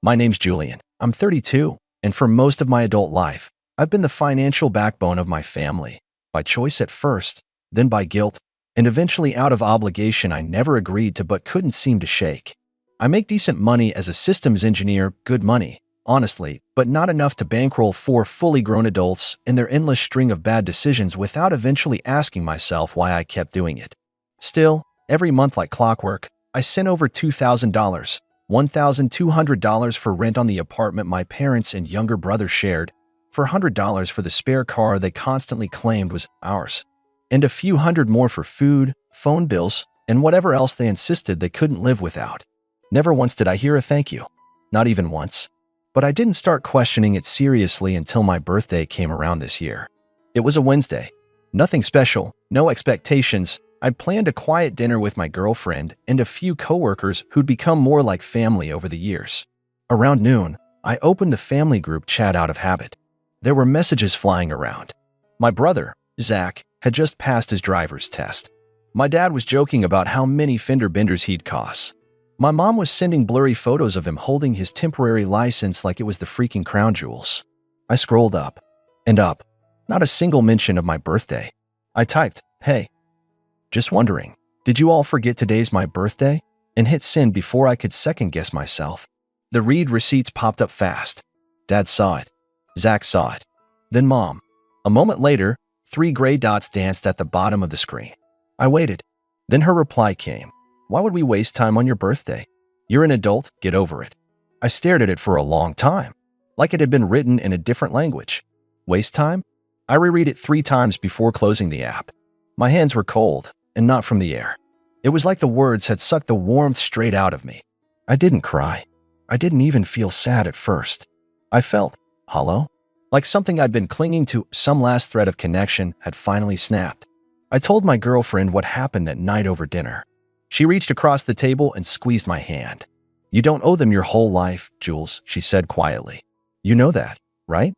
My name's Julian. I'm 32, and for most of my adult life, I've been the financial backbone of my family. By choice at first, then by guilt, and eventually out of obligation I never agreed to but couldn't seem to shake. I make decent money as a systems engineer, good money, honestly, but not enough to bankroll 4 fully grown adults and their endless string of bad decisions without eventually asking myself why I kept doing it. Still, every month like clockwork, I sent over $2,000, $1,200 for rent on the apartment my parents and younger brother shared, $400 for the spare car they constantly claimed was ours, and a few hundred more for food, phone bills, and whatever else they insisted they couldn't live without. Never once did I hear a thank you. Not even once. But I didn't start questioning it seriously until my birthday came around this year. It was a Wednesday. Nothing special, no expectations. I'd planned a quiet dinner with my girlfriend and a few coworkers who'd become more like family over the years. Around noon, I opened the family group chat out of habit. There were messages flying around. My brother, Zach, had just passed his driver's test. My dad was joking about how many fender benders he'd cost. My mom was sending blurry photos of him holding his temporary license like it was the freaking crown jewels. I scrolled up and up. Not a single mention of my birthday. I typed, "Hey. Just wondering, did you all forget today's my birthday?" and hit send before I could second-guess myself. The read receipts popped up fast. Dad saw it. Zach saw it. Then Mom. A moment later, 3 gray dots danced at the bottom of the screen. I waited. Then her reply came. "Why would we waste time on your birthday? You're an adult, get over it." I stared at it for a long time, like it had been written in a different language. Waste time? I reread it 3 times before closing the app. My hands were cold, and not from the air. It was like the words had sucked the warmth straight out of me. I didn't cry. I didn't even feel sad at first. I felt hollow, like something I'd been clinging to, some last thread of connection, had finally snapped. I told my girlfriend what happened that night over dinner. She reached across the table and squeezed my hand. "You don't owe them your whole life, Jules," she said quietly. "You know that, right?"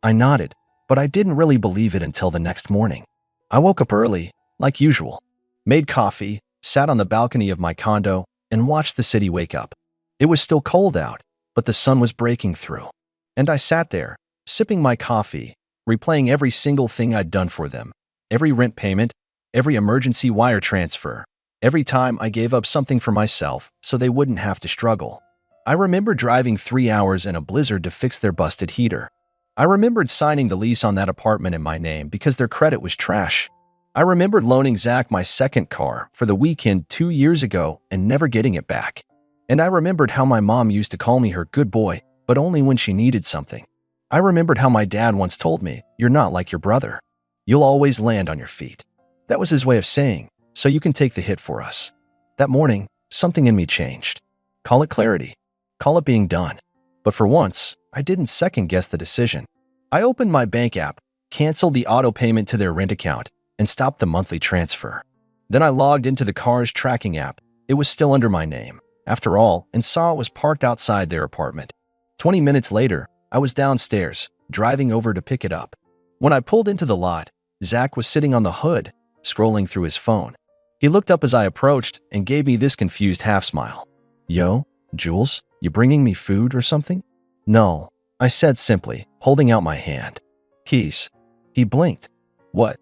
I nodded, but I didn't really believe it until the next morning. I woke up early, like usual, made coffee, sat on the balcony of my condo, and watched the city wake up. It was still cold out, but the sun was breaking through. And I sat there, sipping my coffee, replaying every single thing I'd done for them, every rent payment, every emergency wire transfer, every time I gave up something for myself so they wouldn't have to struggle. I remember driving 3 hours in a blizzard to fix their busted heater. I remembered signing the lease on that apartment in my name because their credit was trash. I remembered loaning Zach my second car for the weekend 2 years ago and never getting it back. And I remembered how my mom used to call me her good boy, but only when she needed something. I remembered how my dad once told me, "You're not like your brother. You'll always land on your feet." That was his way of saying, "So you can take the hit for us." That morning, something in me changed. Call it clarity. Call it being done. But for once, I didn't second-guess the decision. I opened my bank app, canceled the auto payment to their rent account, and stopped the monthly transfer. Then I logged into the car's tracking app. It was still under my name, after all, and saw it was parked outside their apartment. 20 minutes later, I was downstairs, driving over to pick it up. When I pulled into the lot, Zach was sitting on the hood, scrolling through his phone. He looked up as I approached and gave me this confused half-smile. "Yo, Jules, you bringing me food or something?" "No," I said simply, holding out my hand. "Keys." He blinked. "What?"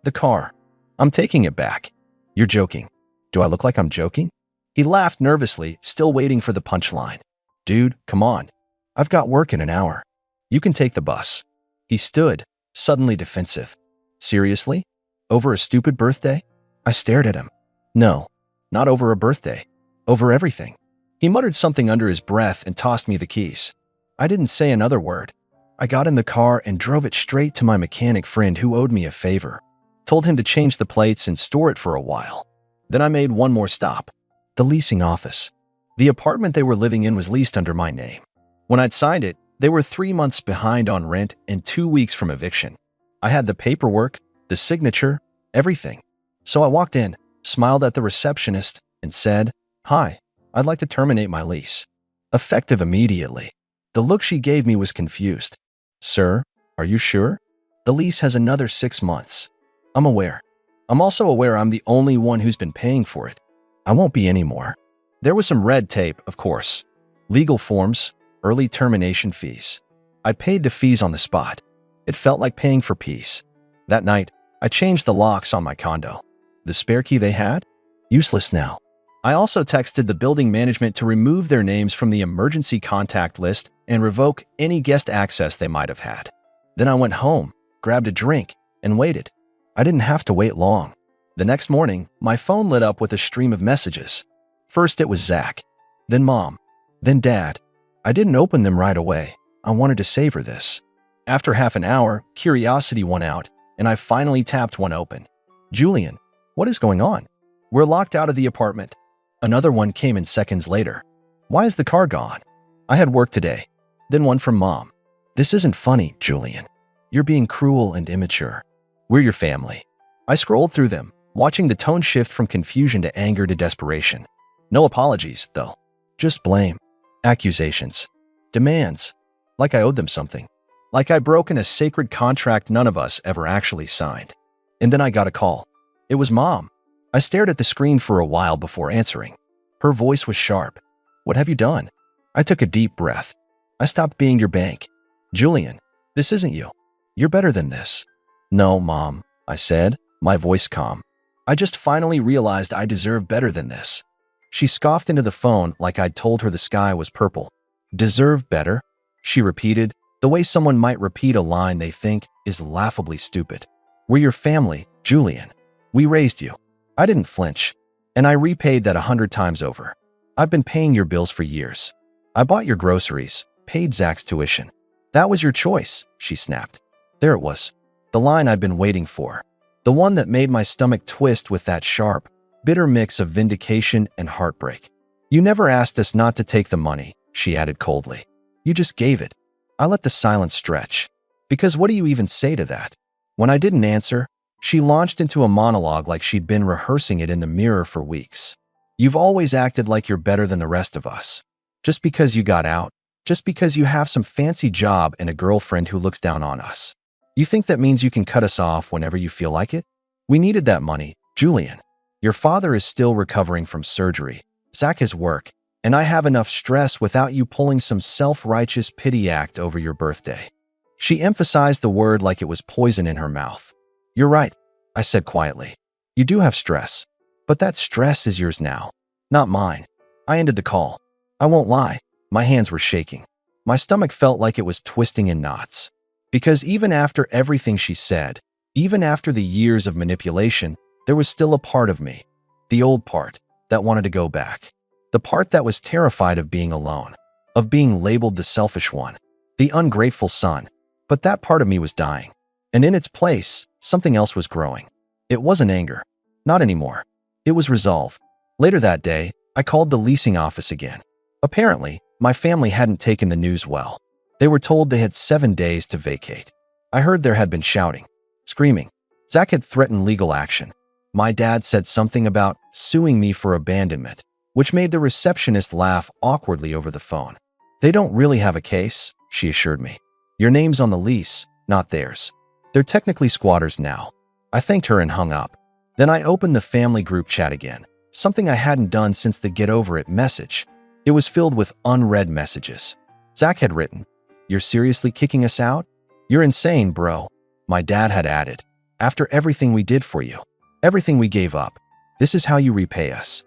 "The car. I'm taking it back." "You're joking." "Do I look like I'm joking?" He laughed nervously, still waiting for the punchline. "Dude, come on. I've got work in an hour. You can take the bus." He stood, suddenly defensive. "Seriously? Over a stupid birthday?" I stared at him. "No, not over a birthday. Over everything." He muttered something under his breath and tossed me the keys. I didn't say another word. I got in the car and drove it straight to my mechanic friend who owed me a favor. Told him to change the plates and store it for a while. Then I made one more stop. The leasing office. The apartment they were living in was leased under my name. When I'd signed it, they were 3 months behind on rent and 2 weeks from eviction. I had the paperwork, the signature, everything. So I walked in, smiled at the receptionist, and said, "Hi, I'd like to terminate my lease." Effective immediately. The look she gave me was confused. "Sir, are you sure? The lease has another 6 months." "I'm aware. I'm also aware I'm the only one who's been paying for it. I won't be anymore." There was some red tape, of course. Legal forms, Early termination fees. I paid the fees on the spot. It felt like paying for peace. That night, I changed the locks on my condo. The spare key they had? Useless now. I also texted the building management to remove their names from the emergency contact list and revoke any guest access they might have had. Then I went home, grabbed a drink, and waited. I didn't have to wait long. The next morning, my phone lit up with a stream of messages. First it was Zach, then Mom, then Dad. I didn't open them right away. I wanted to savor this. After half an hour, curiosity won out, and I finally tapped one open. Julian, what is going on? We're locked out of the apartment. Another one came in seconds later. Why is the car gone? I had work today. Then one from Mom. This isn't funny, Julian. You're being cruel and immature. We're your family. I scrolled through them, watching the tone shift from confusion to anger to desperation. No apologies, though. Just blame. Accusations. Demands. Like I owed them something. Like I'd broken a sacred contract none of us ever actually signed. And then I got a call. It was Mom. I stared at the screen for a while before answering. Her voice was sharp. What have you done? I took a deep breath. I stopped being your bank. Julian, this isn't you. You're better than this. No, Mom, I said, my voice calm. I just finally realized I deserve better than this. She scoffed into the phone like I'd told her the sky was purple. Deserve better? She repeated, the way someone might repeat a line they think is laughably stupid. We're your family, Julian. We raised you. I didn't flinch, and I repaid that 100 times over. I've been paying your bills for years. I bought your groceries, paid Zach's tuition. That was your choice, she snapped. There it was, the line I've been waiting for. The one that made my stomach twist with that sharp, bitter mix of vindication and heartbreak. You never asked us not to take the money, she added coldly. You just gave it. I let the silence stretch. Because what do you even say to that? When I didn't answer, she launched into a monologue like she'd been rehearsing it in the mirror for weeks. You've always acted like you're better than the rest of us. Just because you got out, just because you have some fancy job and a girlfriend who looks down on us. You think that means you can cut us off whenever you feel like it? We needed that money, Julian. Your father is still recovering from surgery. Zach has work, and I have enough stress without you pulling some self-righteous pity act over your birthday. She emphasized the word like it was poison in her mouth. You're right, I said quietly. You do have stress, but that stress is yours now, not mine. I ended the call. I won't lie, my hands were shaking. My stomach felt like it was twisting in knots. Because even after everything she said, even after the years of manipulation, there was still a part of me, the old part, that wanted to go back. The part that was terrified of being alone, of being labeled the selfish one, the ungrateful son. But that part of me was dying. And in its place, something else was growing. It wasn't anger. Not anymore. It was resolve. Later that day, I called the leasing office again. Apparently, my family hadn't taken the news well. They were told they had 7 days to vacate. I heard there had been shouting, screaming. Zach had threatened legal action. My dad said something about suing me for abandonment, which made the receptionist laugh awkwardly over the phone. They don't really have a case, she assured me. Your name's on the lease, not theirs. They're technically squatters now. I thanked her and hung up. Then I opened the family group chat again, something I hadn't done since the get over it message. It was filled with unread messages. Zach had written, "You're seriously kicking us out? You're insane, bro." My dad had added, "After everything we did for you, everything we gave up, this is how you repay us."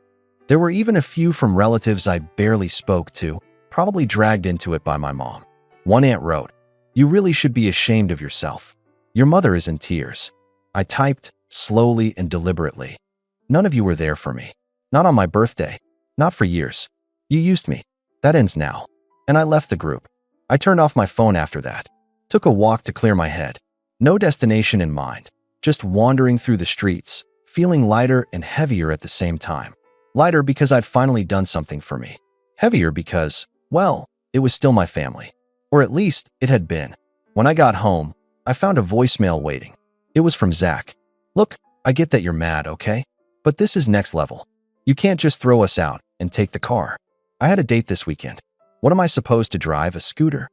There were even a few from relatives I barely spoke to, probably dragged into it by my mom. One aunt wrote, "You really should be ashamed of yourself. Your mother is in tears." I typed, slowly and deliberately. None of you were there for me. Not on my birthday. Not for years. You used me. That ends now. And I left the group. I turned off my phone after that. Took a walk to clear my head. No destination in mind. Just wandering through the streets, feeling lighter and heavier at the same time. Lighter because I'd finally done something for me. Heavier because, well, it was still my family. Or at least, it had been. When I got home, I found a voicemail waiting. It was from Zach. "Look, I get that you're mad, okay? But this is next level. You can't just throw us out and take the car. I had a date this weekend. What am I supposed to drive, a scooter?"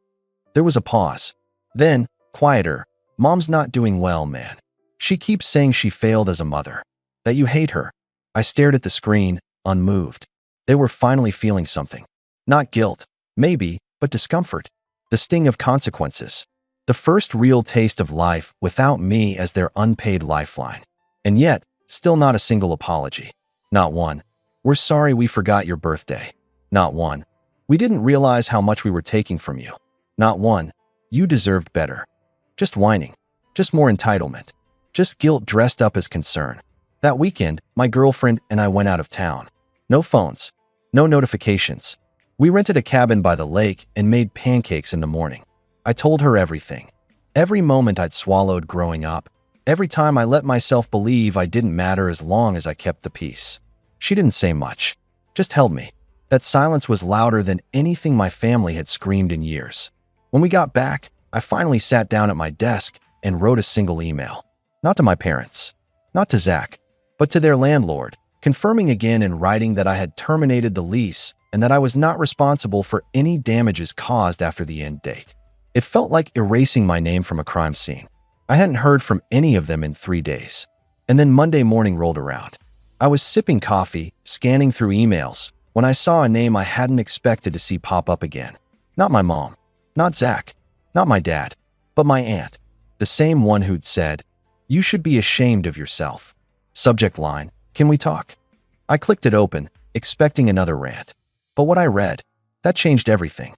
There was a pause. Then, quieter, "Mom's not doing well, man. She keeps saying she failed as a mother. That you hate her." I stared at the screen, unmoved. They were finally feeling something. Not guilt, maybe, but discomfort, the sting of consequences, the first real taste of life without me as their unpaid lifeline. And yet, still not a single apology. Not one. We're sorry we forgot your birthday. Not one. We didn't realize how much we were taking from you. Not one. You deserved better. Just whining. Just more entitlement. Just guilt dressed up as concern. That weekend, my girlfriend and I went out of town. No phones. No notifications. We rented a cabin by the lake and made pancakes in the morning. I told her everything. Every moment I'd swallowed growing up. Every time I let myself believe I didn't matter as long as I kept the peace. She didn't say much. Just held me. That silence was louder than anything my family had screamed in years. When we got back, I finally sat down at my desk and wrote a single email. Not to my parents. Not to Zach. But to their landlord, confirming again in writing that I had terminated the lease and that I was not responsible for any damages caused after the end date. It felt like erasing my name from a crime scene. I hadn't heard from any of them in 3 days. And then Monday morning rolled around. I was sipping coffee, scanning through emails, when I saw a name I hadn't expected to see pop up again. Not my mom, not Zach, not my dad, but my aunt, the same one who'd said, "You should be ashamed of yourself." Subject line, "Can we talk?" I clicked it open, expecting another rant. But what I read, that changed everything.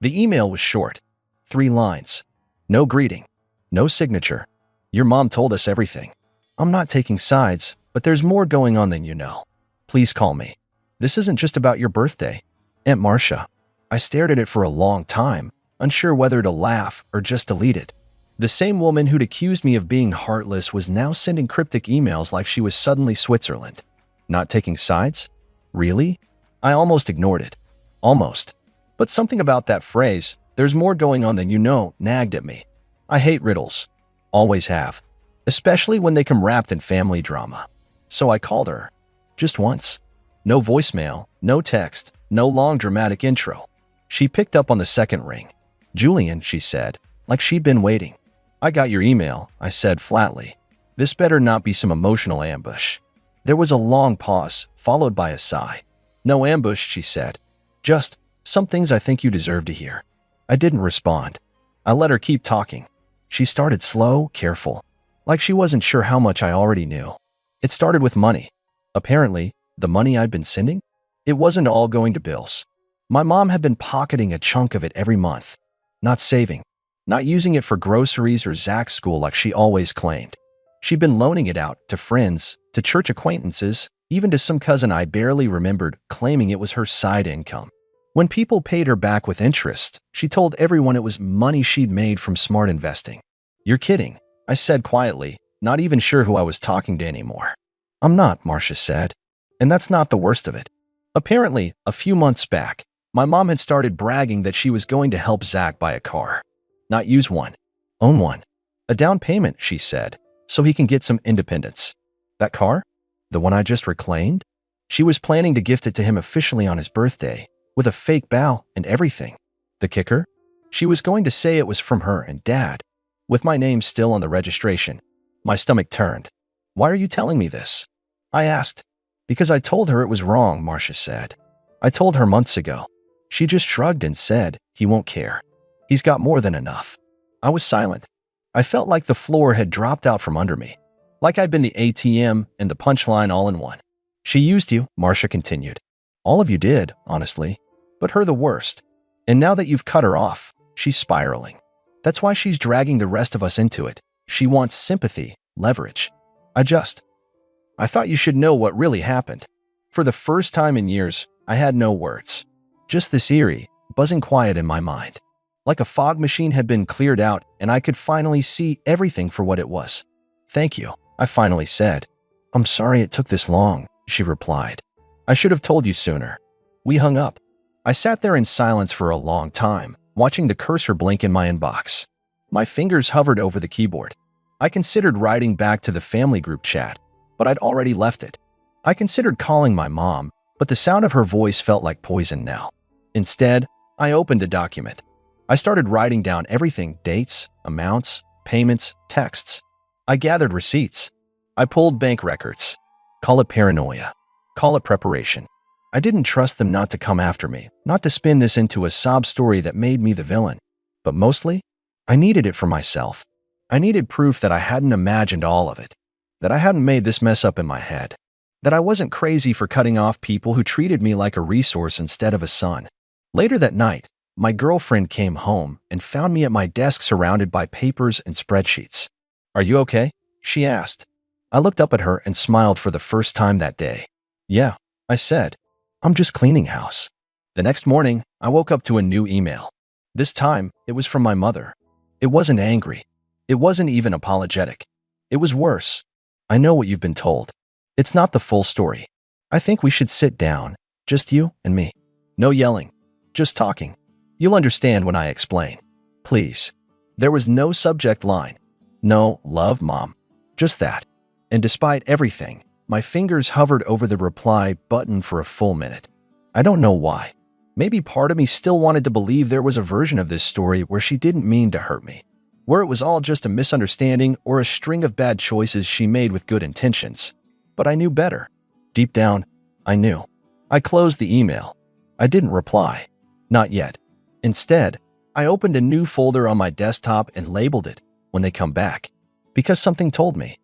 The email was short. 3 lines. No greeting. No signature. "Your mom told us everything. I'm not taking sides, but there's more going on than you know. Please call me. This isn't just about your birthday. Aunt Marcia." I stared at it for a long time, unsure whether to laugh or just delete it. The same woman who'd accused me of being heartless was now sending cryptic emails like she was suddenly Switzerland. Not taking sides? Really? I almost ignored it. Almost. But something about that phrase, "there's more going on than you know," nagged at me. I hate riddles. Always have. Especially when they come wrapped in family drama. So I called her. Just once. No voicemail, no text, no long dramatic intro. She picked up on the second ring. "Julian," she said, like she'd been waiting. "I got your email," I said flatly. "This better not be some emotional ambush." There was a long pause, followed by a sigh. "No ambush," she said. "Just some things I think you deserve to hear." I didn't respond. I let her keep talking. She started slow, careful, like she wasn't sure how much I already knew. It started with money. Apparently, the money I'd been sending? It wasn't all going to bills. My mom had been pocketing a chunk of it every month. Not saving. Not using it for groceries or Zach's school like she always claimed. She'd been loaning it out to friends, to church acquaintances, even to some cousin I barely remembered, claiming it was her side income. When people paid her back with interest, she told everyone it was money she'd made from smart investing. "You're kidding," I said quietly, not even sure who I was talking to anymore. "I'm not," Marcia said. And that's not the worst of it. Apparently, a few months back, my mom had started bragging that she was going to help Zach buy a car. Not use one. Own one. A down payment, she said, so he can get some independence. That car? The one I just reclaimed? She was planning to gift it to him officially on his birthday, with a fake bow and everything. The kicker? She was going to say it was from her and Dad, with my name still on the registration. My stomach turned. "Why are you telling me this?" I asked. "Because I told her it was wrong," Marcia said. "I told her months ago." She just shrugged and said, "He won't care. He's got more than enough." I was silent. I felt like the floor had dropped out from under me. Like I'd been the ATM and the punchline all in one. "She used you," Marcia continued. "All of you did, honestly. But her the worst. And now that you've cut her off, she's spiraling. That's why she's dragging the rest of us into it. She wants sympathy, leverage." I thought you should know what really happened. For the first time in years, I had no words. Just this eerie, buzzing quiet in my mind. Like a fog machine had been cleared out and I could finally see everything for what it was. "Thank you," I finally said. "I'm sorry it took this long," she replied. "I should have told you sooner." We hung up. I sat there in silence for a long time, watching the cursor blink in my inbox. My fingers hovered over the keyboard. I considered writing back to the family group chat, but I'd already left it. I considered calling my mom, but the sound of her voice felt like poison now. Instead, I opened a document. I started writing down everything: dates, amounts, payments, texts. I gathered receipts. I pulled bank records. Call it paranoia. Call it preparation. I didn't trust them not to come after me, not to spin this into a sob story that made me the villain. But mostly, I needed it for myself. I needed proof that I hadn't imagined all of it, that I hadn't made this mess up in my head, that I wasn't crazy for cutting off people who treated me like a resource instead of a son. Later that night, my girlfriend came home and found me at my desk surrounded by papers and spreadsheets. "Are you okay?" she asked. I looked up at her and smiled for the first time that day. "Yeah," I said. "I'm just cleaning house." The next morning, I woke up to a new email. This time, it was from my mother. It wasn't angry. It wasn't even apologetic. It was worse. "I know what you've been told. It's not the full story. I think we should sit down, just you and me. No yelling, just talking. You'll understand when I explain. Please." There was no subject line. No "Love, Mom." Just that. And despite everything, my fingers hovered over the reply button for a full minute. I don't know why. Maybe part of me still wanted to believe there was a version of this story where she didn't mean to hurt me, where it was all just a misunderstanding or a string of bad choices she made with good intentions. But I knew better. Deep down, I knew. I closed the email. I didn't reply. Not yet. Instead, I opened a new folder on my desktop and labeled it "When They Come Back," because something told me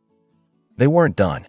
they weren't done.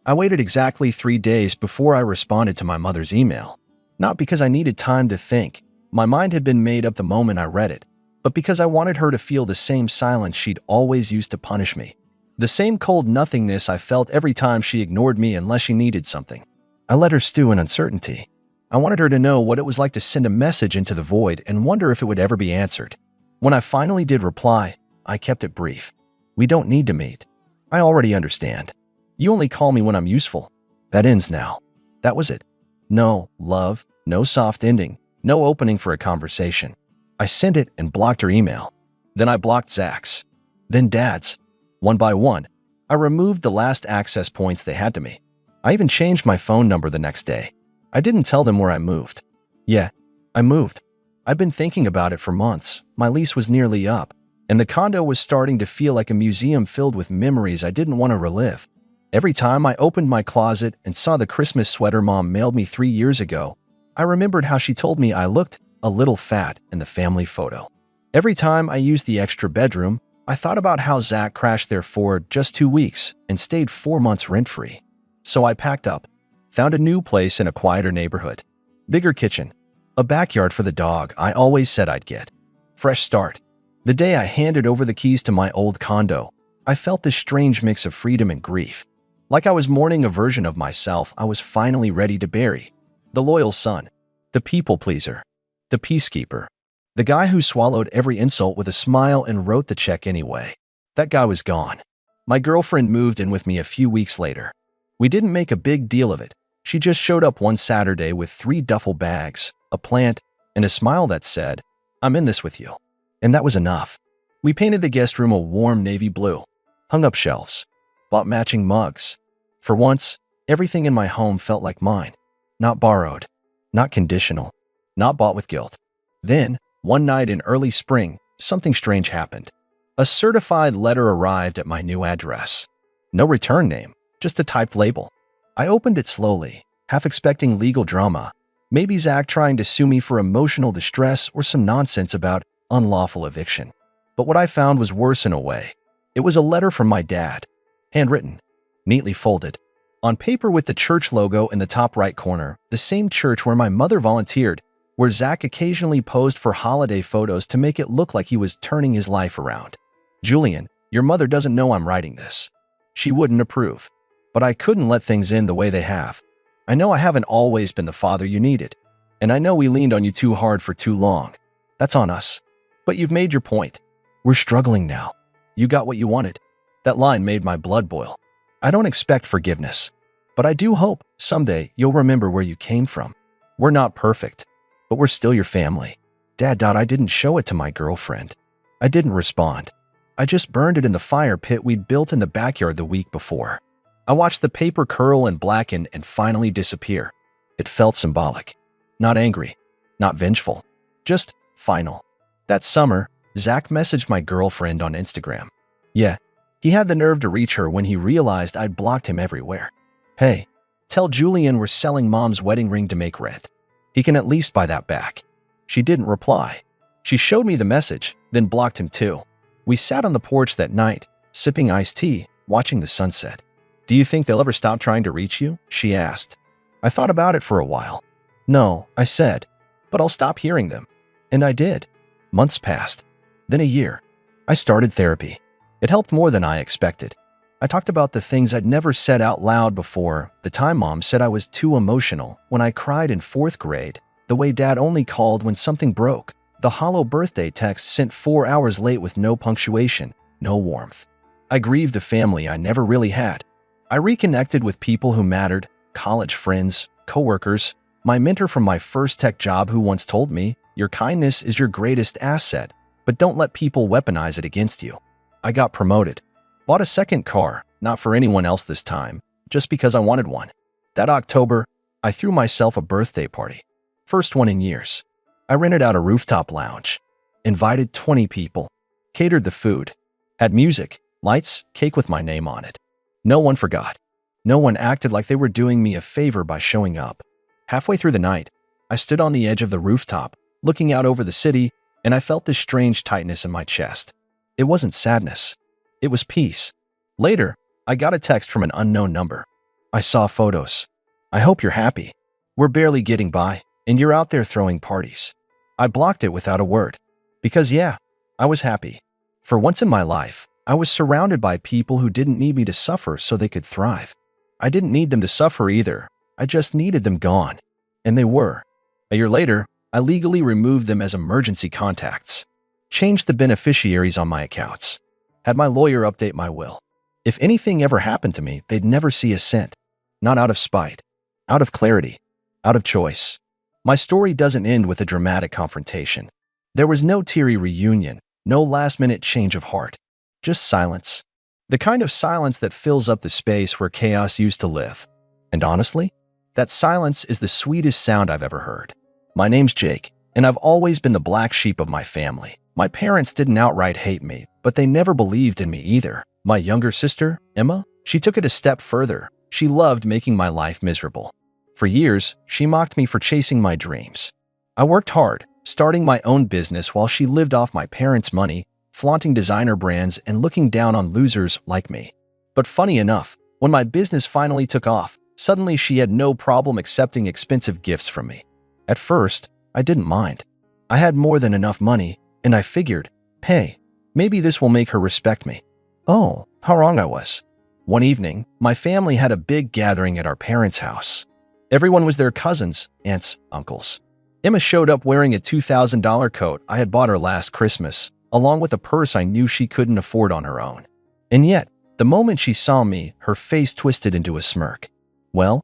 I waited exactly 3 days before I responded to my mother's email. Not because I needed time to think. My mind had been made up the moment I read it, but because I wanted her to feel the same silence she'd always used to punish me. The same cold nothingness I felt every time she ignored me unless she needed something. I let her stew in uncertainty. I wanted her to know what it was like to send a message into the void and wonder if it would ever be answered. When I finally did reply, I kept it brief. "We don't need to meet. I already understand. You only call me when I'm useful. That ends now." That was it. No love, no soft ending, no opening for a conversation. I sent it and blocked her email. Then I blocked Zach's. Then Dad's. One by one, I removed the last access points they had to me. I even changed my phone number the next day. I didn't tell them where I moved. Yeah, I moved. I'd been thinking about it for months. My lease was nearly up, and the condo was starting to feel like a museum filled with memories I didn't want to relive. Every time I opened my closet and saw the Christmas sweater Mom mailed me 3 years ago, I remembered how she told me I looked a little fat in the family photo. Every time I used the extra bedroom, I thought about how Zach crashed there for just 2 weeks and stayed 4 months rent-free. So I packed up, found a new place in a quieter neighborhood. Bigger kitchen, a backyard for the dog I always said I'd get. Fresh start. The day I handed over the keys to my old condo, I felt this strange mix of freedom and grief. Like I was mourning a version of myself I was finally ready to bury. The loyal son, the people pleaser, the peacekeeper, the guy who swallowed every insult with a smile and wrote the check anyway. That guy was gone. My girlfriend moved in with me a few weeks later. We didn't make a big deal of it. She just showed up one Saturday with 3 duffel bags, a plant, and a smile that said, "I'm in this with you." And that was enough. We painted the guest room a warm navy blue, hung up shelves, bought matching mugs. For once, everything in my home felt like mine. Not borrowed, not conditional, not bought with guilt. Then, one night in early spring, something strange happened. A certified letter arrived at my new address. No return name, just a typed label. I opened it slowly, half expecting legal drama. Maybe Zach trying to sue me for emotional distress or some nonsense about unlawful eviction. But what I found was worse in a way. It was a letter from my dad, handwritten, neatly folded, on paper with the church logo in the top right corner, the same church where my mother volunteered, where Zach occasionally posed for holiday photos to make it look like he was turning his life around. "Julian, your mother doesn't know I'm writing this. She wouldn't approve. But I couldn't let things end the way they have. I know I haven't always been the father you needed, and I know we leaned on you too hard for too long. That's on us. But you've made your point. We're struggling now. You got what you wanted." That line made my blood boil. I don't expect forgiveness, but I do hope someday you'll remember where you came from. We're not perfect, but we're still your family. Dad. I didn't show it to my girlfriend. I didn't respond. I just burned it in the fire pit we'd built in the backyard the week before. I watched the paper curl and blacken and finally disappear. It felt symbolic. Not angry, not vengeful, just final. That summer, Zach messaged my girlfriend on Instagram. Yeah, he had the nerve to reach her when he realized I'd blocked him everywhere. "Hey, Tell Julian we're selling Mom's wedding ring to make rent. He can at least buy that back." She didn't reply. She showed me the message, then blocked him too. We sat on the porch that night, sipping iced tea, watching the sunset. "Do you think they'll ever stop trying to reach you?" she asked. I thought about it for a while. "No," I said, "but I'll stop hearing them." And I did. Months passed. Then a year. I started therapy. It helped more than I expected. I talked about the things I'd never said out loud before, the time Mom said I was too emotional when I cried in 4th grade, the way Dad only called when something broke, the hollow birthday text sent 4 hours late with no punctuation, no warmth. I grieved a family I never really had. I reconnected with people who mattered, college friends, coworkers, my mentor from my first tech job who once told me, "Your kindness is your greatest asset, but don't let people weaponize it against you." I got promoted. Bought a second car, not for anyone else this time, just because I wanted one. That October, I threw myself a birthday party. First one in years. I rented out a rooftop lounge. Invited 20 people. Catered the food. Had music, lights, cake with my name on it. No one forgot. No one acted like they were doing me a favor by showing up. Halfway through the night, I stood on the edge of the rooftop, looking out over the city, and I felt this strange tightness in my chest. It wasn't sadness. It was peace. Later, I got a text from an unknown number. I saw photos. "I hope you're happy. We're barely getting by, and you're out there throwing parties." I blocked it without a word. Because yeah, I was happy. For once in my life, I was surrounded by people who didn't need me to suffer so they could thrive. I didn't need them to suffer either. I just needed them gone. And they were. A year later, I legally removed them as emergency contacts. Changed the beneficiaries on my accounts. Had my lawyer update my will. If anything ever happened to me, they'd never see a cent. Not out of spite. Out of clarity. Out of choice. My story doesn't end with a dramatic confrontation. There was no teary reunion, no last-minute change of heart. Just silence. The kind of silence that fills up the space where chaos used to live. And honestly, that silence is the sweetest sound I've ever heard. My name's Jake, and I've always been the black sheep of my family. My parents didn't outright hate me, but they never believed in me either. My younger sister, Emma, she took it a step further. She loved making my life miserable. For years, she mocked me for chasing my dreams. I worked hard, starting my own business while she lived off my parents' money, flaunting designer brands and looking down on losers like me. But funny enough, when my business finally took off, suddenly she had no problem accepting expensive gifts from me. At first, I didn't mind. I had more than enough money, and I figured, hey, maybe this will make her respect me. Oh, how wrong I was. One evening, my family had a big gathering at our parents' house. Everyone was their cousins, aunts, uncles. Emma showed up wearing a $2,000 coat I had bought her last Christmas, along with a purse I knew she couldn't afford on her own. And yet, the moment she saw me, her face twisted into a smirk. Well,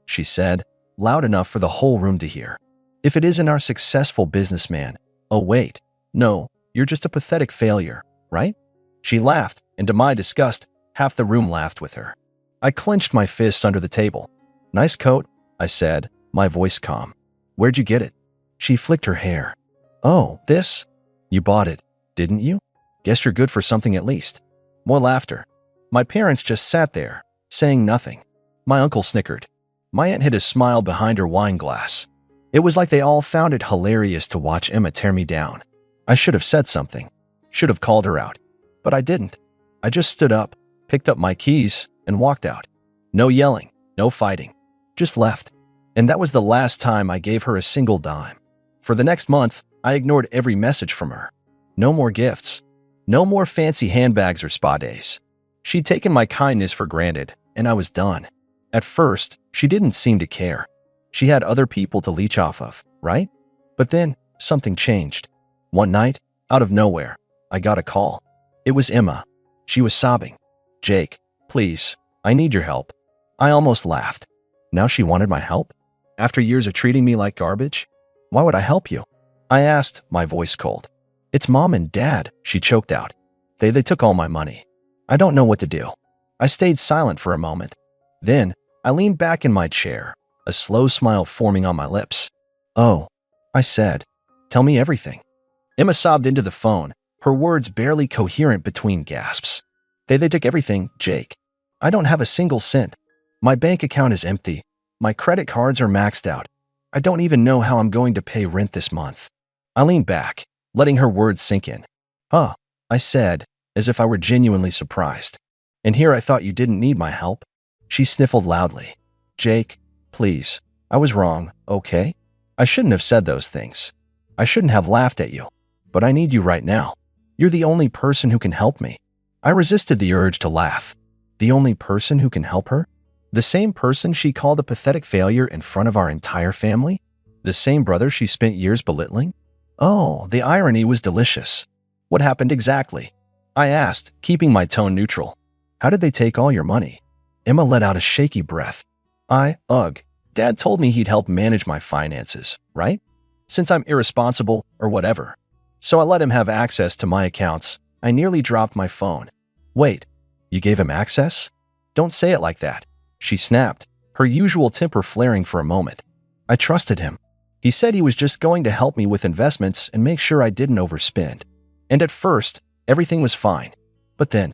she said, loud enough for the whole room to hear. "If it isn't our successful businessman, oh wait, no, you're just a pathetic failure, right?" She laughed, and to my disgust, half the room laughed with her. I clenched my fists under the table. "Nice coat," I said, my voice calm. "Where'd you get it?" She flicked her hair. "Oh, this? You bought it, didn't you? Guess you're good for something at least." More laughter. My parents just sat there, saying nothing. My uncle snickered. My aunt hid a smile behind her wine glass. It was like they all found it hilarious to watch Emma tear me down. I should have said something. Should have called her out. But I didn't. I just stood up, picked up my keys, and walked out. No yelling, no fighting. Just left. And that was the last time I gave her a single dime. For the next month, I ignored every message from her. No more gifts. No more fancy handbags or spa days. She'd taken my kindness for granted, and I was done. At first, she didn't seem to care. She had other people to leech off of, right? But then, something changed. One night, out of nowhere, I got a call. It was Emma. She was sobbing. "Jake, please, I need your help." I almost laughed. Now she wanted my help? After years of treating me like garbage? Why would I help you? I asked, my voice cold. "It's Mom and Dad," she choked out. They took all my money. I don't know what to do." I stayed silent for a moment. Then, I leaned back in my chair, a slow smile forming on my lips. "Oh," I said. "Tell me everything." Emma sobbed into the phone, her words barely coherent between gasps. They took everything, Jake. I don't have a single cent. My bank account is empty. My credit cards are maxed out. I don't even know how I'm going to pay rent this month. I leaned back, letting her words sink in. Huh, I said, as if I were genuinely surprised. And here I thought you didn't need my help. She sniffled loudly. Jake, please. I was wrong, okay? I shouldn't have said those things. I shouldn't have laughed at you. But I need you right now. You're the only person who can help me. I resisted the urge to laugh. The only person who can help her? The same person she called a pathetic failure in front of our entire family? The same brother she spent years belittling? Oh, the irony was delicious. What happened exactly? I asked, keeping my tone neutral. How did they take all your money? Emma let out a shaky breath. Dad told me he'd help manage my finances, right? Since I'm irresponsible or whatever. So I let him have access to my accounts. I nearly dropped my phone. Wait, you gave him access? Don't say it like that. She snapped, her usual temper flaring for a moment. I trusted him. He said he was just going to help me with investments and make sure I didn't overspend. And at first, everything was fine. But then,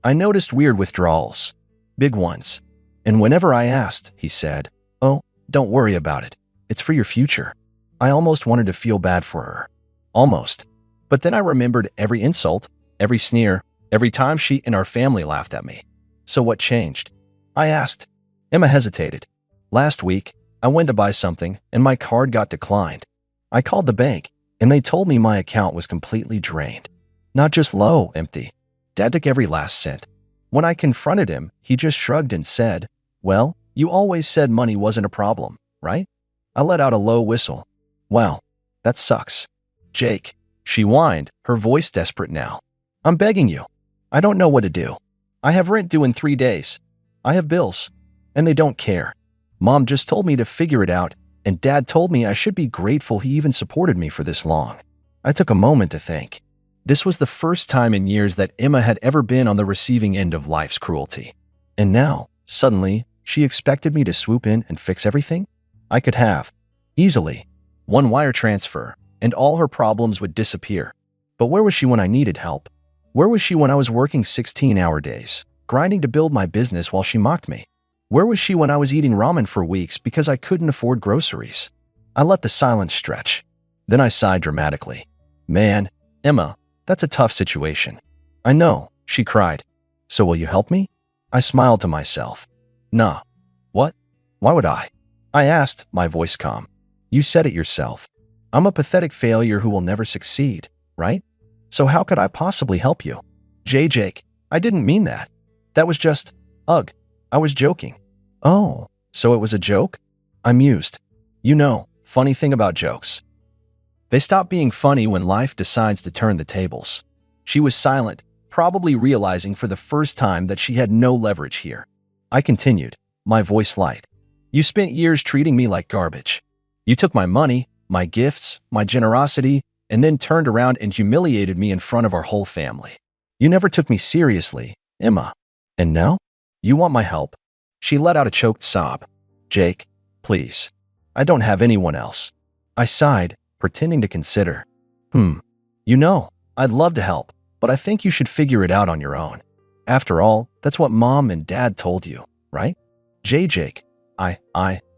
I noticed weird withdrawals. Big ones. And whenever I asked, he said, "Oh, don't worry about it. It's for your future." I almost wanted to feel bad for her. Almost. But then I remembered every insult, every sneer, every time she and our family laughed at me. So what changed? I asked. Emma hesitated. Last week, I went to buy something and my card got declined. I called the bank and they told me my account was completely drained. Not just low, empty. Dad took every last cent. When I confronted him, he just shrugged and said, "Well, you always said money wasn't a problem, right?" I let out a low whistle. Wow, that sucks. Jake, she whined, her voice desperate now. I'm begging you. I don't know what to do. I have rent due in 3 days. I have bills. And they don't care. Mom just told me to figure it out, and Dad told me I should be grateful he even supported me for this long. I took a moment to think. This was the first time in years that Emma had ever been on the receiving end of life's cruelty. And now, suddenly, she expected me to swoop in and fix everything? I could have. Easily. One wire transfer, and all her problems would disappear. But where was she when I needed help? Where was she when I was working 16-hour days, grinding to build my business while she mocked me? Where was she when I was eating ramen for weeks because I couldn't afford groceries? I let the silence stretch. Then I sighed dramatically. Man, Emma, that's a tough situation. I know, she cried. So will you help me? I smiled to myself. Nah. What? Why would I? I asked, my voice calm. You said it yourself. I'm a pathetic failure who will never succeed, right? So how could I possibly help you? Jake, I didn't mean that. That was just, I was joking. Oh, so it was a joke? I mused. You know, funny thing about jokes. They stop being funny when life decides to turn the tables. She was silent, probably realizing for the first time that she had no leverage here. I continued, my voice light. You spent years treating me like garbage. You took my money, my gifts, my generosity, and then turned around and humiliated me in front of our whole family. You never took me seriously, Emma. And now? You want my help? She let out a choked sob. Jake, please. I don't have anyone else. I sighed, pretending to consider. You know, I'd love to help, but I think you should figure it out on your own. After all, that's what Mom and Dad told you, right? Jake,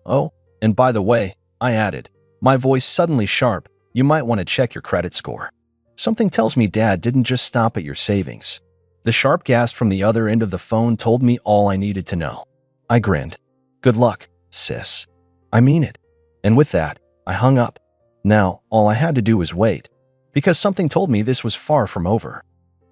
oh, and by the way, I added, my voice suddenly sharp, you might want to check your credit score. Something tells me Dad didn't just stop at your savings. The sharp gasp from the other end of the phone told me all I needed to know. I grinned. Good luck, sis. I mean it. And with that, I hung up. Now, all I had to do was wait, because something told me this was far from over.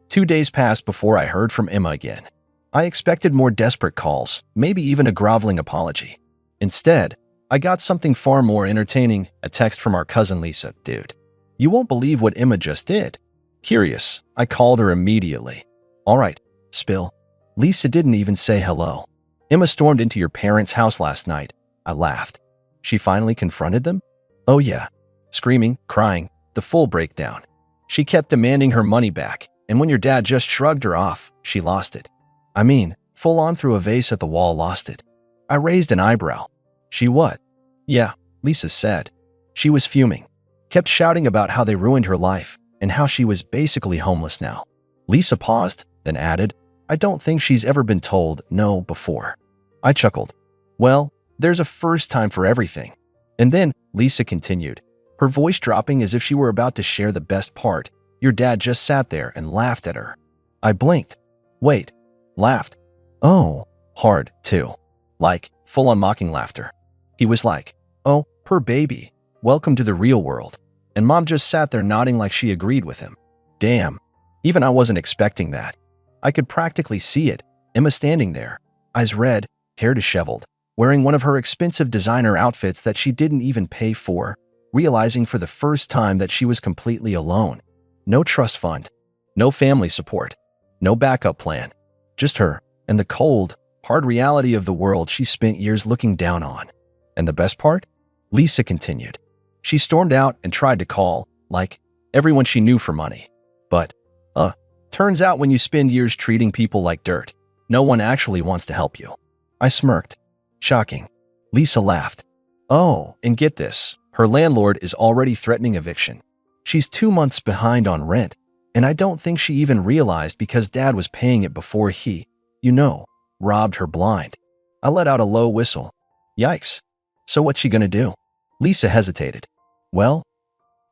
2 days passed before I heard from Emma again. I expected more desperate calls, maybe even a groveling apology. Instead, I got something far more entertaining, a text from our cousin Lisa. Dude, you won't believe what Emma just did. Curious, I called her immediately. All right, spill. Lisa didn't even say hello. Emma stormed into your parents' house last night. I laughed. She finally confronted them? Oh yeah. Screaming, crying, the full breakdown. She kept demanding her money back, and when your dad just shrugged her off, she lost it. I mean, full on threw a vase at the wall, lost it. I raised an eyebrow. She what? Yeah, Lisa said. She was fuming. Kept shouting about how they ruined her life and how she was basically homeless now. Lisa paused, then added, I don't think she's ever been told no before. I chuckled. Well, there's a first time for everything. And then Lisa continued, her voice dropping as if she were about to share the best part. Your dad just sat there and laughed at her. I blinked. Wait, laughed? Oh, hard, too. Like, full-on mocking laughter. He was like, oh, her baby. Welcome to the real world. And Mom just sat there nodding like she agreed with him. Damn. Even I wasn't expecting that. I could practically see it. Emma standing there, eyes red, hair disheveled, wearing one of her expensive designer outfits that she didn't even pay for, realizing for the first time that she was completely alone. No trust fund, no family support, no backup plan. Just her and the cold, hard reality of the world she spent years looking down on. And the best part? Lisa continued. She stormed out and tried to call, like, everyone she knew for money. But, turns out when you spend years treating people like dirt, no one actually wants to help you. I smirked. Shocking. Lisa laughed. Oh, and get this. Her landlord is already threatening eviction. She's 2 months behind on rent, and I don't think she even realized because Dad was paying it before he, robbed her blind. I let out a low whistle. Yikes. So what's she gonna do? Lisa hesitated. Well,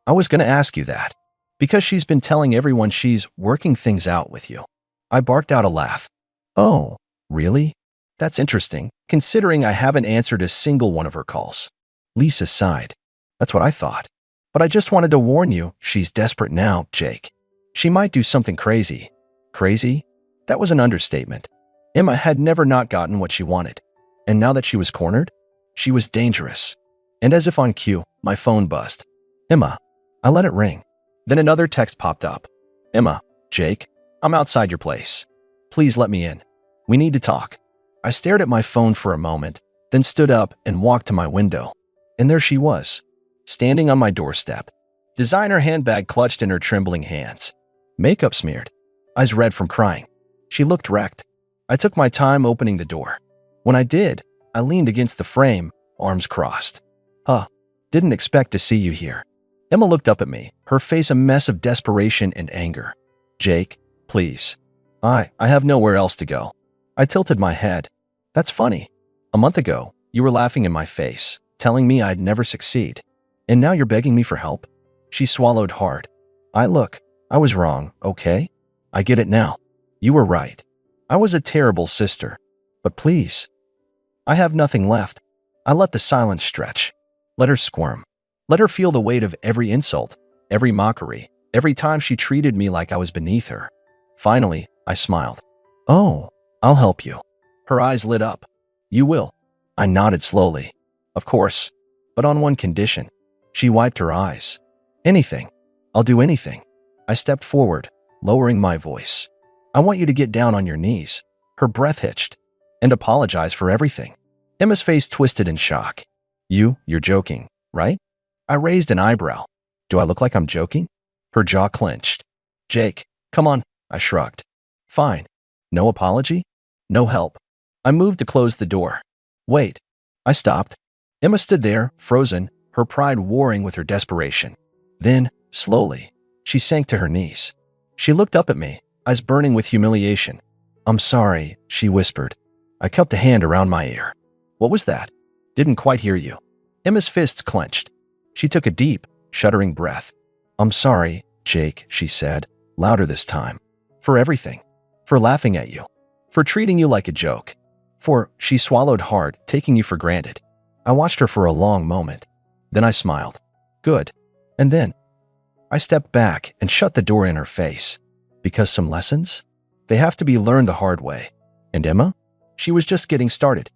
I was gonna ask you that. Because she's been telling everyone she's working things out with you. I barked out a laugh. Oh, really? That's interesting, considering I haven't answered a single one of her calls. Lisa sighed. That's what I thought. But I just wanted to warn you, she's desperate now, Jake. She might do something crazy. Crazy? That was an understatement. Emma had never not gotten what she wanted. And now that she was cornered, she was dangerous. And as if on cue, my phone buzzed. Emma. I let it ring. Then another text popped up. Emma, Jake, I'm outside your place. Please let me in. We need to talk. I stared at my phone for a moment, then stood up and walked to my window. And there she was, standing on my doorstep, designer handbag clutched in her trembling hands, makeup smeared, eyes red from crying. She looked wrecked. I took my time opening the door. When I did, I leaned against the frame, arms crossed. Didn't expect to see you here. Emma looked up at me, her face a mess of desperation and anger. Jake, please. I have nowhere else to go. I tilted my head. That's funny. A month ago, you were laughing in my face, telling me I'd never succeed. And now you're begging me for help? She swallowed hard. I was wrong, okay? I get it now. You were right. I was a terrible sister. But please. I have nothing left. I let the silence stretch. Let her squirm. Let her feel the weight of every insult, every mockery, every time she treated me like I was beneath her. Finally, I smiled. Oh, I'll help you. Her eyes lit up. You will. I nodded slowly. Of course, but on one condition. She wiped her eyes. Anything. I'll do anything. I stepped forward, lowering my voice. I want you to get down on your knees. Her breath hitched. And apologize for everything. Emma's face twisted in shock. You're joking, right? I raised an eyebrow. Do I look like I'm joking? Her jaw clenched. Jake, come on, I shrugged. Fine. No apology? No help. I moved to close the door. Wait. I stopped. Emma stood there, frozen, her pride warring with her desperation. Then, slowly, she sank to her knees. She looked up at me, eyes burning with humiliation. I'm sorry, she whispered. I cupped a hand around my ear. What was that? Didn't quite hear you. Emma's fists clenched. She took a deep, shuddering breath. I'm sorry, Jake, she said, louder this time. For everything. For laughing at you. For treating you like a joke. She swallowed hard, taking you for granted. I watched her for a long moment. Then I smiled. Good. And then I stepped back and shut the door in her face. Because some lessons? They have to be learned the hard way. And Emma? She was just getting started.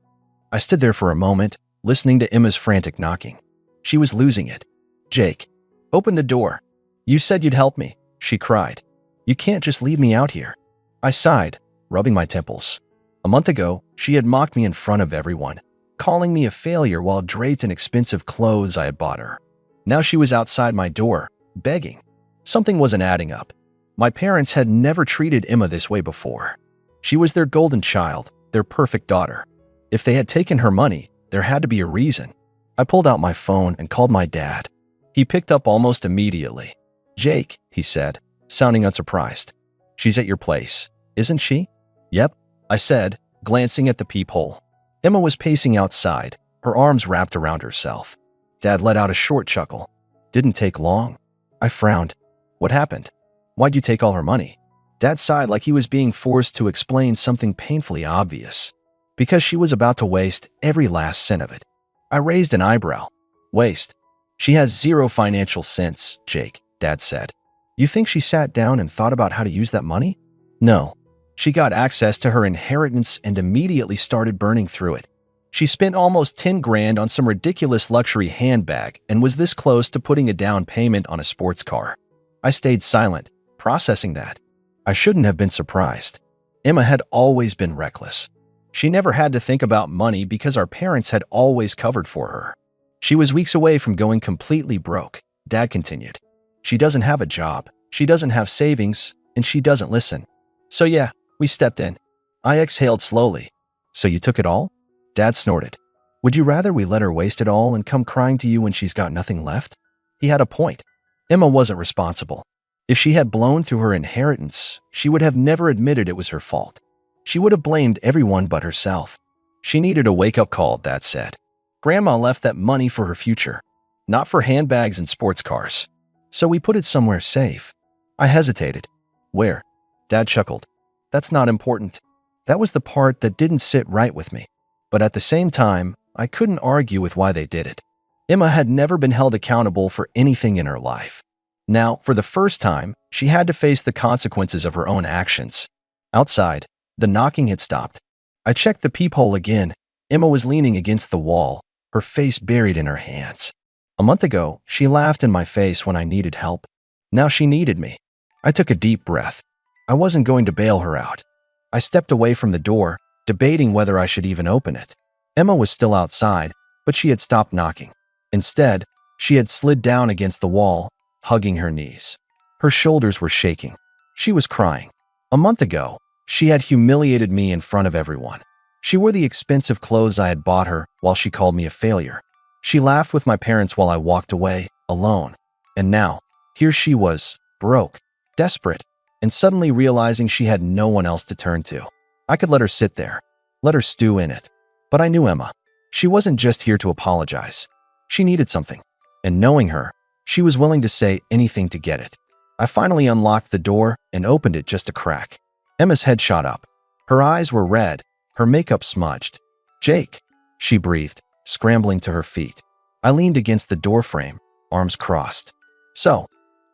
I stood there for a moment, listening to Emma's frantic knocking. She was losing it. Jake, open the door. You said you'd help me, she cried. You can't just leave me out here. I sighed, rubbing my temples. A month ago, she had mocked me in front of everyone, calling me a failure while draped in expensive clothes I had bought her. Now she was outside my door, begging. Something wasn't adding up. My parents had never treated Emma this way before. She was their golden child, their perfect daughter. If they had taken her money, there had to be a reason. I pulled out my phone and called my dad. He picked up almost immediately. Jake, he said, sounding unsurprised. She's at your place, isn't she? Yep, I said, glancing at the peephole. Emma was pacing outside, her arms wrapped around herself. Dad let out a short chuckle. Didn't take long. I frowned. What happened? Why'd you take all her money? Dad sighed like he was being forced to explain something painfully obvious. Because she was about to waste every last cent of it. I raised an eyebrow. Waste? She has zero financial sense, Jake, Dad said. You think she sat down and thought about how to use that money? No. She got access to her inheritance and immediately started burning through it. She spent almost 10 grand on some ridiculous luxury handbag and was this close to putting a down payment on a sports car. I stayed silent, processing that. I shouldn't have been surprised. Emma had always been reckless. She never had to think about money because our parents had always covered for her. She was weeks away from going completely broke, Dad continued. She doesn't have a job, she doesn't have savings, and she doesn't listen. So yeah, we stepped in. I exhaled slowly. So you took it all? Dad snorted. Would you rather we let her waste it all and come crying to you when she's got nothing left? He had a point. Emma wasn't responsible. If she had blown through her inheritance, she would have never admitted it was her fault. She would have blamed everyone but herself. She needed a wake-up call, Dad said. Grandma left that money for her future, not for handbags and sports cars. So we put it somewhere safe. I hesitated. Where? Dad chuckled. That's not important. That was the part that didn't sit right with me. But at the same time, I couldn't argue with why they did it. Emma had never been held accountable for anything in her life. Now, for the first time, she had to face the consequences of her own actions. Outside, the knocking had stopped. I checked the peephole again. Emma was leaning against the wall, her face buried in her hands. A month ago, she laughed in my face when I needed help. Now she needed me. I took a deep breath. I wasn't going to bail her out. I stepped away from the door, debating whether I should even open it. Emma was still outside, but she had stopped knocking. Instead, she had slid down against the wall, hugging her knees. Her shoulders were shaking. She was crying. A month ago, she had humiliated me in front of everyone. She wore the expensive clothes I had bought her while she called me a failure. She laughed with my parents while I walked away, alone. And now, here she was, broke, desperate, and suddenly realizing she had no one else to turn to. I could let her sit there, let her stew in it. But I knew Emma. She wasn't just here to apologize. She needed something. And knowing her, she was willing to say anything to get it. I finally unlocked the door and opened it just a crack. Emma's head shot up. Her eyes were red, her makeup smudged. Jake, she breathed, scrambling to her feet. I leaned against the doorframe, arms crossed. So,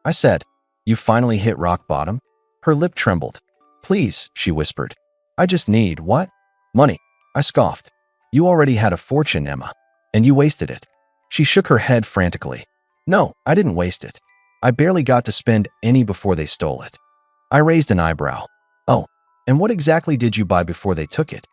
I said, you finally hit rock bottom? Her lip trembled. Please, she whispered. I just need, what? Money. I scoffed. You already had a fortune, Emma, and you wasted it. She shook her head frantically. No, I didn't waste it. I barely got to spend any before they stole it. I raised an eyebrow. Oh, and what exactly did you buy before they took it?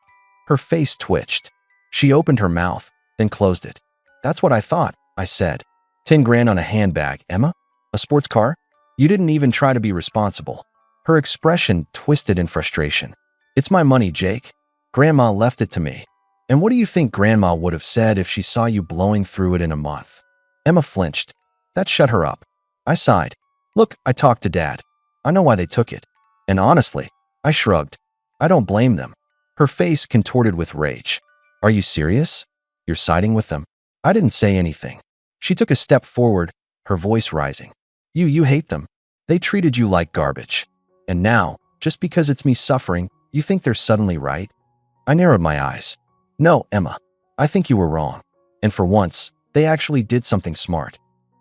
Her face twitched. She opened her mouth, then closed it. That's what I thought, I said. 10 grand on a handbag, Emma? A sports car? You didn't even try to be responsible. Her expression twisted in frustration. It's my money, Jake. Grandma left it to me. And what do you think Grandma would have said if she saw you blowing through it in a month? Emma flinched. That shut her up. I sighed. Look, I talked to Dad. I know why they took it. And honestly, I shrugged. I don't blame them. Her face contorted with rage. Are you serious? You're siding with them? I didn't say anything. She took a step forward, her voice rising. You hate them. They treated you like garbage. And now, just because it's me suffering, you think they're suddenly right? I narrowed my eyes. No, Emma. I think you were wrong. And for once, they actually did something smart.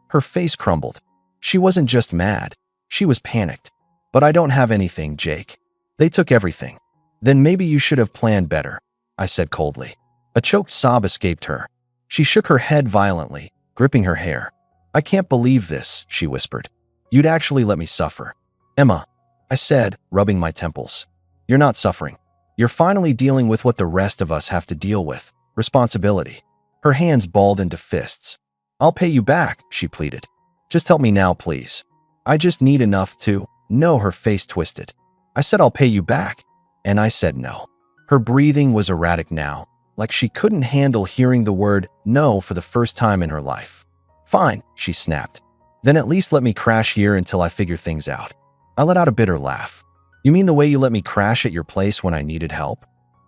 Her face crumbled. She wasn't just mad. She was panicked. But I don't have anything, Jake. They took everything. Then maybe you should have planned better, I said coldly. A choked sob escaped her. She shook her head violently, gripping her hair. I can't believe this, she whispered. You'd actually let me suffer. Emma, I said, rubbing my temples. You're not suffering. You're finally dealing with what the rest of us have to deal with, responsibility. Her hands balled into fists. I'll pay you back, she pleaded. Just help me now, please. I just need enough to... No, her face twisted. I said I'll pay you back. And I said no. Her breathing was erratic now, like she couldn't handle hearing the word no for the first time in her life. Fine, she snapped. Then at least let me crash here until I figure things out. I let out a bitter laugh. You mean the way you let me crash at your place when I needed help?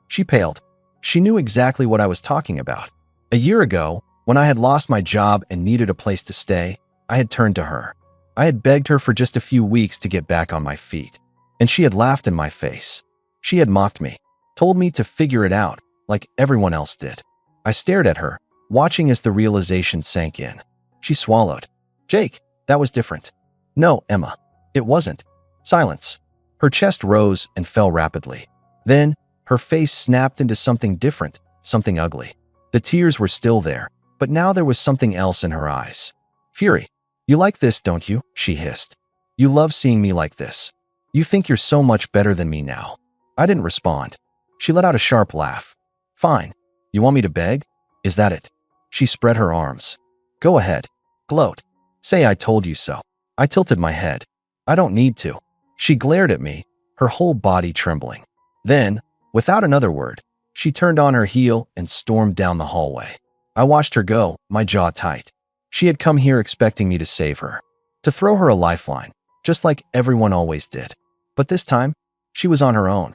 She paled. She knew exactly what I was talking about. A year ago, when I had lost my job and needed a place to stay, I had turned to her. I had begged her for just a few weeks to get back on my feet, and she had laughed in my face. She had mocked me, told me to figure it out like everyone else did. I stared at her, watching as the realization sank in. She swallowed. Jake, that was different. No, Emma, it wasn't. Silence. Her chest rose and fell rapidly. Then, her face snapped into something different, something ugly. The tears were still there, but now there was something else in her eyes. Fury. You like this, don't you? She hissed. You love seeing me like this. You think you're so much better than me now. I didn't respond. She let out a sharp laugh. Fine. You want me to beg? Is that it? She spread her arms. Go ahead. Gloat. Say I told you so. I tilted my head. I don't need to. She glared at me, her whole body trembling. Then, without another word, she turned on her heel and stormed down the hallway. I watched her go, my jaw tight. She had come here expecting me to save her, to throw her a lifeline, just like everyone always did. But this time, she was on her own.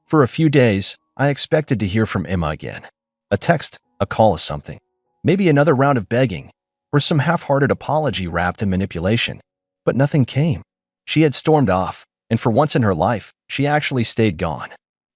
For a few days, I expected to hear from Emma again. A text, a call or something. Maybe another round of begging, or some half-hearted apology wrapped in manipulation. But nothing came. She had stormed off, and for once in her life, she actually stayed gone.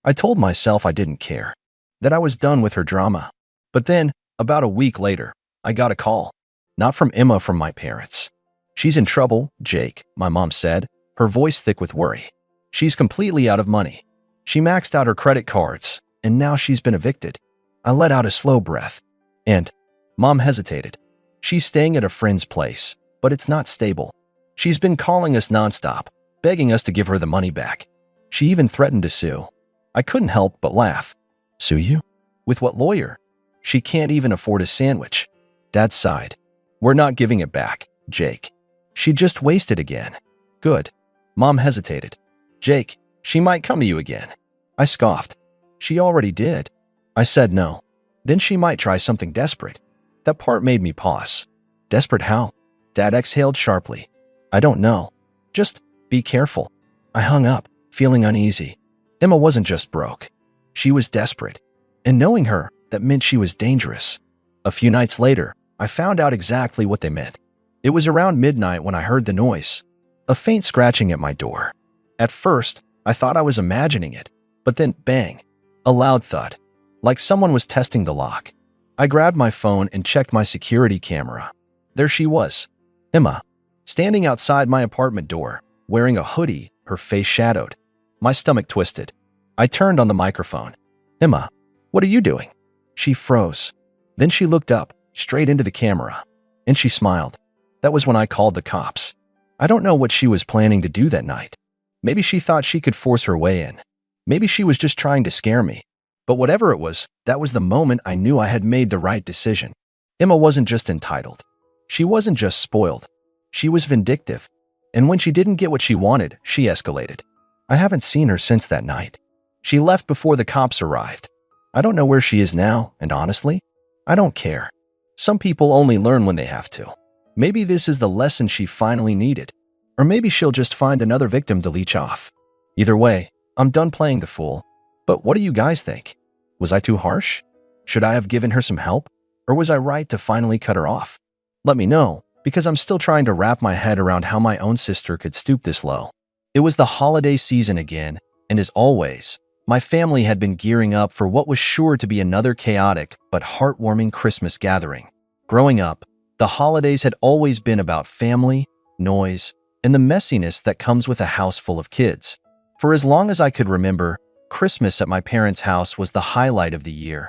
I told myself I didn't care, that I was done with her drama. But then, about a week later, I got a call. Not from Emma, from my parents. She's in trouble, Jake, my mom said, her voice thick with worry. She's completely out of money. She maxed out her credit cards, and now she's been evicted. I let out a slow breath. And Mom hesitated. She's staying at a friend's place, but it's not stable. She's been calling us nonstop, begging us to give her the money back. She even threatened to sue. I couldn't help but laugh. Sue you? With what lawyer? She can't even afford a sandwich. Dad sighed. We're not giving it back, Jake. She just wasted again. Good. Mom hesitated. Jake, she might come to you again. I scoffed. She already did. I said no. Then she might try something desperate. That part made me pause. Desperate how? Dad exhaled sharply. I don't know. Just be careful. I hung up, feeling uneasy. Emma wasn't just broke. She was desperate. And knowing her, that meant she was dangerous. A few nights later, I found out exactly what they meant. It was around midnight when I heard the noise. A faint scratching at my door. At first, I thought I was imagining it, but then bang, a loud thud, like someone was testing the lock. I grabbed my phone and checked my security camera. There she was, Emma, standing outside my apartment door, wearing a hoodie, her face shadowed. My stomach twisted. I turned on the microphone. Emma, what are you doing? She froze. Then she looked up, straight into the camera, and she smiled. That was when I called the cops. I don't know what she was planning to do that night. Maybe she thought she could force her way in. Maybe she was just trying to scare me. But whatever it was, that was the moment I knew I had made the right decision. Emma wasn't just entitled. She wasn't just spoiled. She was vindictive. And when she didn't get what she wanted, she escalated. I haven't seen her since that night. She left before the cops arrived. I don't know where she is now, and honestly, I don't care. Some people only learn when they have to. Maybe this is the lesson she finally needed. Or maybe she'll just find another victim to leech off. Either way, I'm done playing the fool. But what do you guys think? Was I too harsh? Should I have given her some help? Or was I right to finally cut her off? Let me know, because I'm still trying to wrap my head around how my own sister could stoop this low. It was the holiday season again, and as always, my family had been gearing up for what was sure to be another chaotic but heartwarming Christmas gathering. Growing up, the holidays had always been about family, noise, and the messiness that comes with a house full of kids. For as long as I could remember, Christmas at my parents' house was the highlight of the year.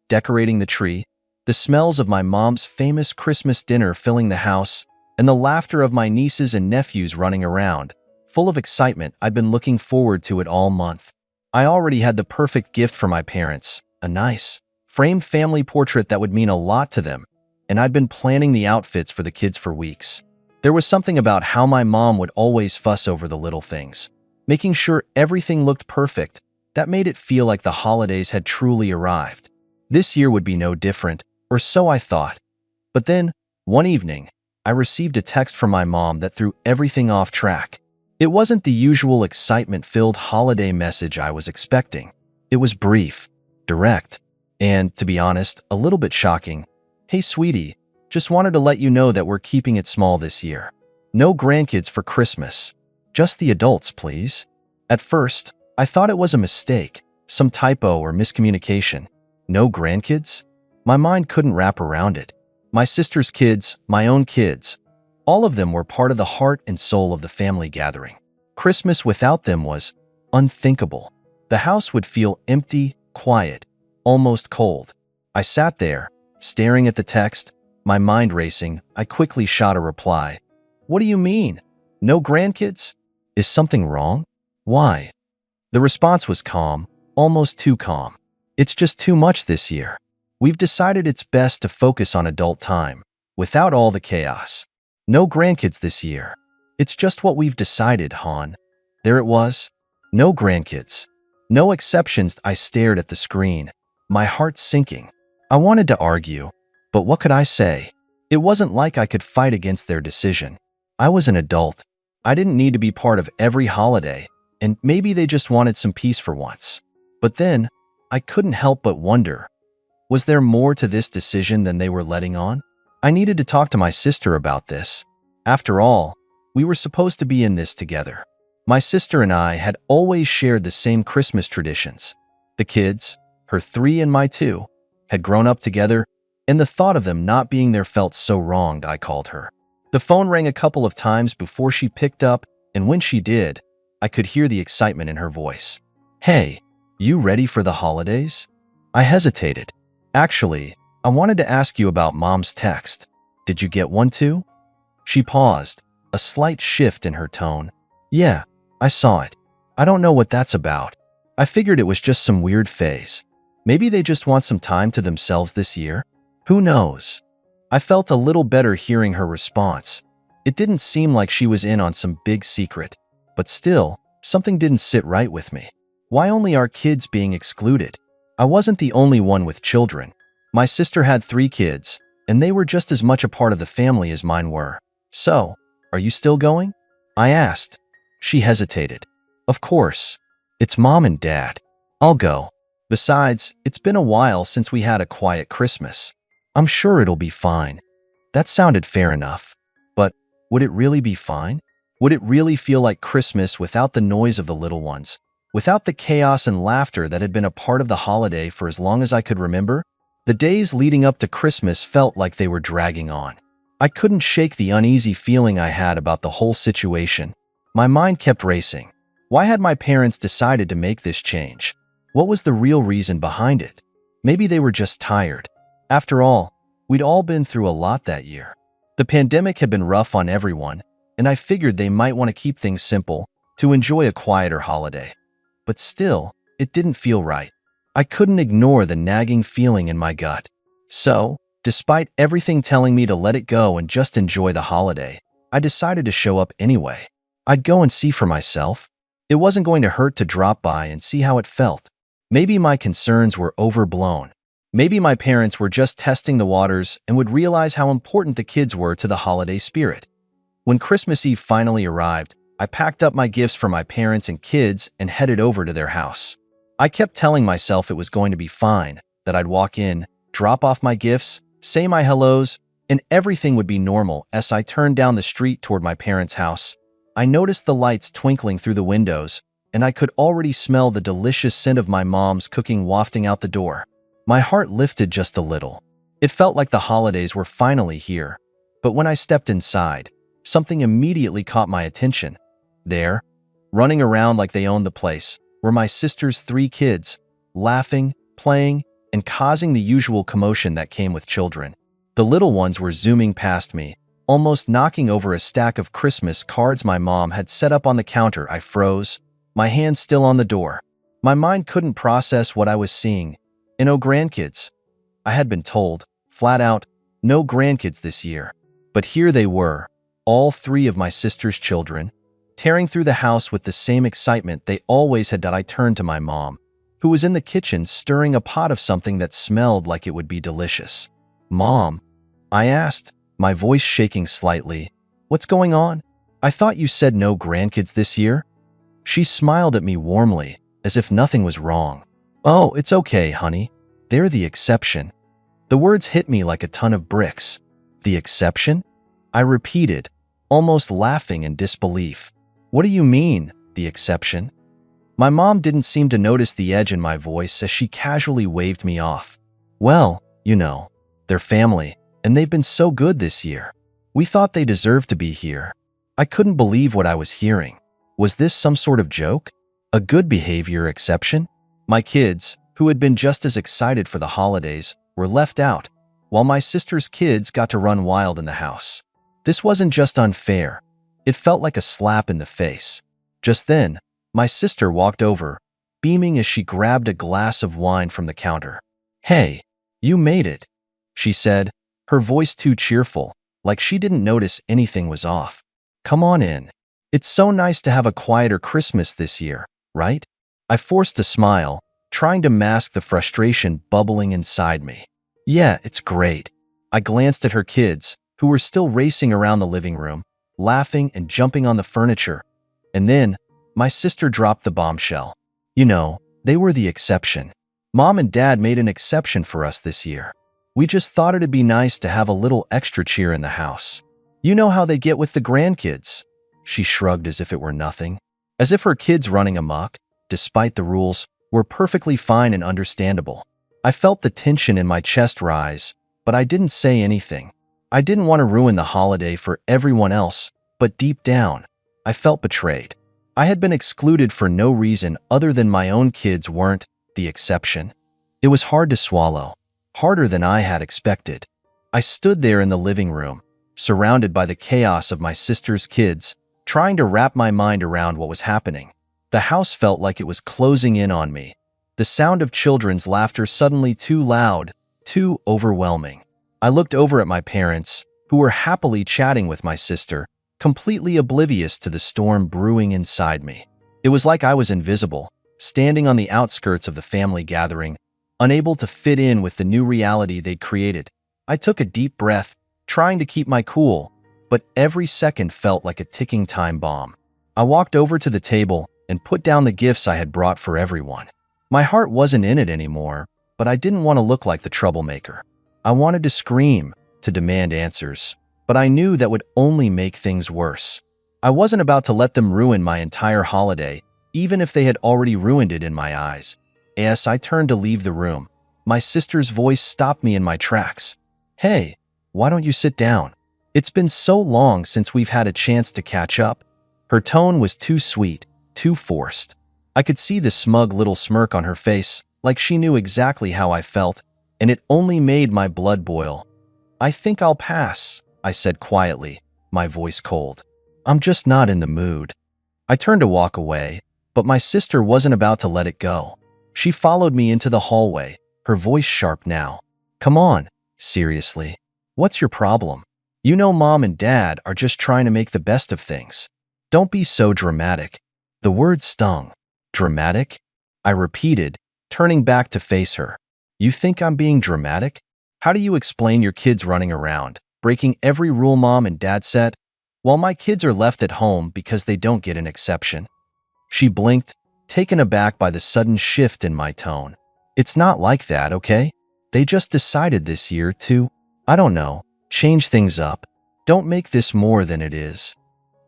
Decorating the tree, the smells of my mom's famous Christmas dinner filling the house, and the laughter of my nieces and nephews running around. Full of excitement, I'd been looking forward to it all month. I already had the perfect gift for my parents, a nice, framed family portrait that would mean a lot to them, and I'd been planning the outfits for the kids for weeks. There was something about how my mom would always fuss over the little things, making sure everything looked perfect, that made it feel like the holidays had truly arrived. This year would be no different, or so I thought. But then, one evening, I received a text from my mom that threw everything off track. It wasn't the usual excitement-filled holiday message I was expecting. It was brief, direct, And, to be honest, a little bit shocking. Hey, sweetie, just wanted to let you know that we're keeping it small this year. No grandkids for Christmas. Just the adults, please. At first, I thought it was a mistake, some typo or miscommunication. No grandkids? My mind couldn't wrap around it. My sister's kids, my own kids, all of them were part of the heart and soul of the family gathering. Christmas without them was unthinkable. The house would feel empty, quiet, almost cold. I sat there, staring at the text, my mind racing. I quickly shot a reply. What do you mean? No grandkids? Is something wrong? Why? The response was calm, almost too calm. It's just too much this year. We've decided it's best to focus on adult time, without all the chaos. No grandkids this year. It's just what we've decided, Han. There it was. No grandkids. No exceptions. I stared at the screen, my heart sinking. I wanted to argue, but what could I say? It wasn't like I could fight against their decision. I was an adult. I didn't need to be part of every holiday, and maybe they just wanted some peace for once. But then, I couldn't help but wonder, was there more to this decision than they were letting on? I needed to talk to my sister about this. After all, we were supposed to be in this together. My sister and I had always shared the same Christmas traditions. The kids, her 3 and my 2, had grown up together, and the thought of them not being there felt so wronged. I called her. The phone rang a couple of times before she picked up, and when she did, I could hear the excitement in her voice. Hey, you ready for the holidays? I hesitated. Actually, I wanted to ask you about Mom's text. Did you get one too? She paused, a slight shift in her tone. Yeah, I saw it. I don't know what that's about. I figured it was just some weird phase. Maybe they just want some time to themselves this year? Who knows? I felt a little better hearing her response. It didn't seem like she was in on some big secret, but still, something didn't sit right with me. Why only our kids being excluded? I wasn't the only one with children. My sister had 3 kids, and they were just as much a part of the family as mine were. So, are you still going? I asked. She hesitated. Of course. It's Mom and Dad. I'll go. Besides, it's been a while since we had a quiet Christmas. I'm sure it'll be fine. That sounded fair enough. But would it really be fine? Would it really feel like Christmas without the noise of the little ones? Without the chaos and laughter that had been a part of the holiday for as long as I could remember? The days leading up to Christmas felt like they were dragging on. I couldn't shake the uneasy feeling I had about the whole situation. My mind kept racing. Why had my parents decided to make this change? What was the real reason behind it? Maybe they were just tired. After all, we'd all been through a lot that year. The pandemic had been rough on everyone, and I figured they might want to keep things simple, to enjoy a quieter holiday. But still, it didn't feel right. I couldn't ignore the nagging feeling in my gut. So, despite everything telling me to let it go and just enjoy the holiday, I decided to show up anyway. I'd go and see for myself. It wasn't going to hurt to drop by and see how it felt. Maybe my concerns were overblown. Maybe my parents were just testing the waters and would realize how important the kids were to the holiday spirit. When Christmas Eve finally arrived, I packed up my gifts for my parents and kids and headed over to their house. I kept telling myself it was going to be fine, that I'd walk in, drop off my gifts, say my hellos, and everything would be normal. As I turned down the street toward my parents' house, I noticed the lights twinkling through the windows, and I could already smell the delicious scent of my mom's cooking wafting out the door. My heart lifted just a little. It felt like the holidays were finally here. But when I stepped inside, something immediately caught my attention. There, running around like they owned the place, were my sister's 3 kids, laughing, playing, and causing the usual commotion that came with children. The little ones were zooming past me, almost knocking over a stack of Christmas cards my mom had set up on the counter. I froze, my hand still on the door. My mind couldn't process what I was seeing. And no grandkids. I had been told, flat out, no grandkids this year. But here they were, all 3 of my sister's children, tearing through the house with the same excitement they always had. I turned to my mom, who was in the kitchen stirring a pot of something that smelled like it would be delicious. Mom, I asked, my voice shaking slightly, what's going on? I thought you said no grandkids this year? She smiled at me warmly, as if nothing was wrong. Oh, it's okay, honey. They're the exception. The words hit me like a ton of bricks. The exception? I repeated, almost laughing in disbelief. What do you mean, the exception? My mom didn't seem to notice the edge in my voice as she casually waved me off. Well, you know, they're family, and they've been so good this year. We thought they deserved to be here. I couldn't believe what I was hearing. Was this some sort of joke? A good behavior exception? My kids, who had been just as excited for the holidays, were left out, while my sister's kids got to run wild in the house. This wasn't just unfair. It felt like a slap in the face. Just then, my sister walked over, beaming as she grabbed a glass of wine from the counter. "Hey, you made it," she said, her voice too cheerful, like she didn't notice anything was off. "Come on in. It's so nice to have a quieter Christmas this year, right?" I forced a smile, trying to mask the frustration bubbling inside me. "Yeah, it's great." I glanced at her kids, who were still racing around the living room, laughing and jumping on the furniture. And then, my sister dropped the bombshell. You know, they were the exception. Mom and Dad made an exception for us this year. We just thought it'd be nice to have a little extra cheer in the house. You know how they get with the grandkids. She shrugged as if it were nothing. As if her kids running amok, despite the rules, were perfectly fine and understandable. I felt the tension in my chest rise, but I didn't say anything. I didn't want to ruin the holiday for everyone else, but deep down, I felt betrayed. I had been excluded for no reason other than my own kids weren't the exception. It was hard to swallow, harder than I had expected. I stood there in the living room, surrounded by the chaos of my sister's kids, trying to wrap my mind around what was happening. The house felt like it was closing in on me. The sound of children's laughter suddenly too loud, too overwhelming. I looked over at my parents, who were happily chatting with my sister, completely oblivious to the storm brewing inside me. It was like I was invisible, standing on the outskirts of the family gathering, unable to fit in with the new reality they'd created. I took a deep breath, trying to keep my cool, but every second felt like a ticking time bomb. I walked over to the table and put down the gifts I had brought for everyone. My heart wasn't in it anymore, but I didn't want to look like the troublemaker. I wanted to scream, to demand answers, but I knew that would only make things worse. I wasn't about to let them ruin my entire holiday, even if they had already ruined it in my eyes. As I turned to leave the room, my sister's voice stopped me in my tracks. "Hey, why don't you sit down? It's been so long since we've had a chance to catch up." Her tone was too sweet, too forced. I could see the smug little smirk on her face, like she knew exactly how I felt, and it only made my blood boil. "I think I'll pass," I said quietly, my voice cold. "I'm just not in the mood." I turned to walk away, but my sister wasn't about to let it go. She followed me into the hallway, her voice sharp now. "Come on, seriously. What's your problem? You know Mom and Dad are just trying to make the best of things. Don't be so dramatic." The word stung. "Dramatic?" I repeated, turning back to face her. "You think I'm being dramatic? How do you explain your kids running around, breaking every rule Mom and Dad set, while my kids are left at home because they don't get an exception?" She blinked, taken aback by the sudden shift in my tone. "It's not like that, okay? They just decided this year to, I don't know, change things up. Don't make this more than it is."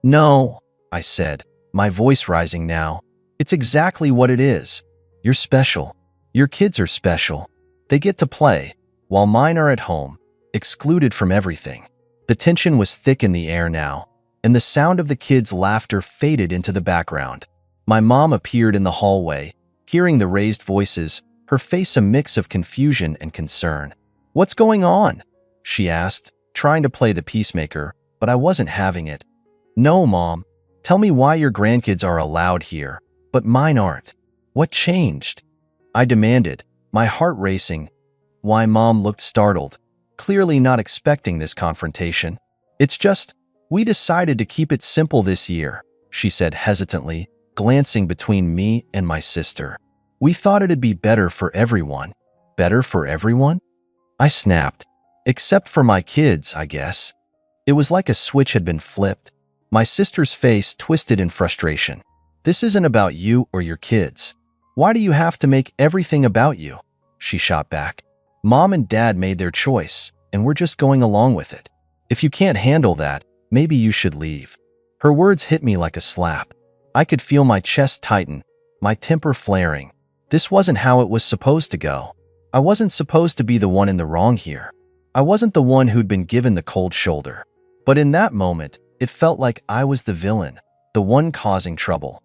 "No," I said, my voice rising now. "It's exactly what it is. You're special. Your kids are special. They get to play, while mine are at home, excluded from everything." The tension was thick in the air now, and the sound of the kids' laughter faded into the background. My mom appeared in the hallway, hearing the raised voices, her face a mix of confusion and concern. "What's going on?" she asked, trying to play the peacemaker, but I wasn't having it. "No, Mom. Tell me why your grandkids are allowed here, but mine aren't. What changed?" I demanded, my heart racing. Why Mom looked startled, clearly not expecting this confrontation. "It's just, we decided to keep it simple this year," she said hesitantly, glancing between me and my sister. "We thought it'd be better for everyone." "Better for everyone?" I snapped. "Except for my kids, I guess." It was like a switch had been flipped. My sister's face twisted in frustration. "This isn't about you or your kids. Why do you have to make everything about you?" she shot back. Mom and Dad made their choice, and we're just going along with it. If you can't handle that, maybe you should leave. Her words hit me like a slap. I could feel my chest tighten, my temper flaring. This wasn't how it was supposed to go. I wasn't supposed to be the one in the wrong here. I wasn't the one who'd been given the cold shoulder. But in that moment, it felt like I was the villain, the one causing trouble.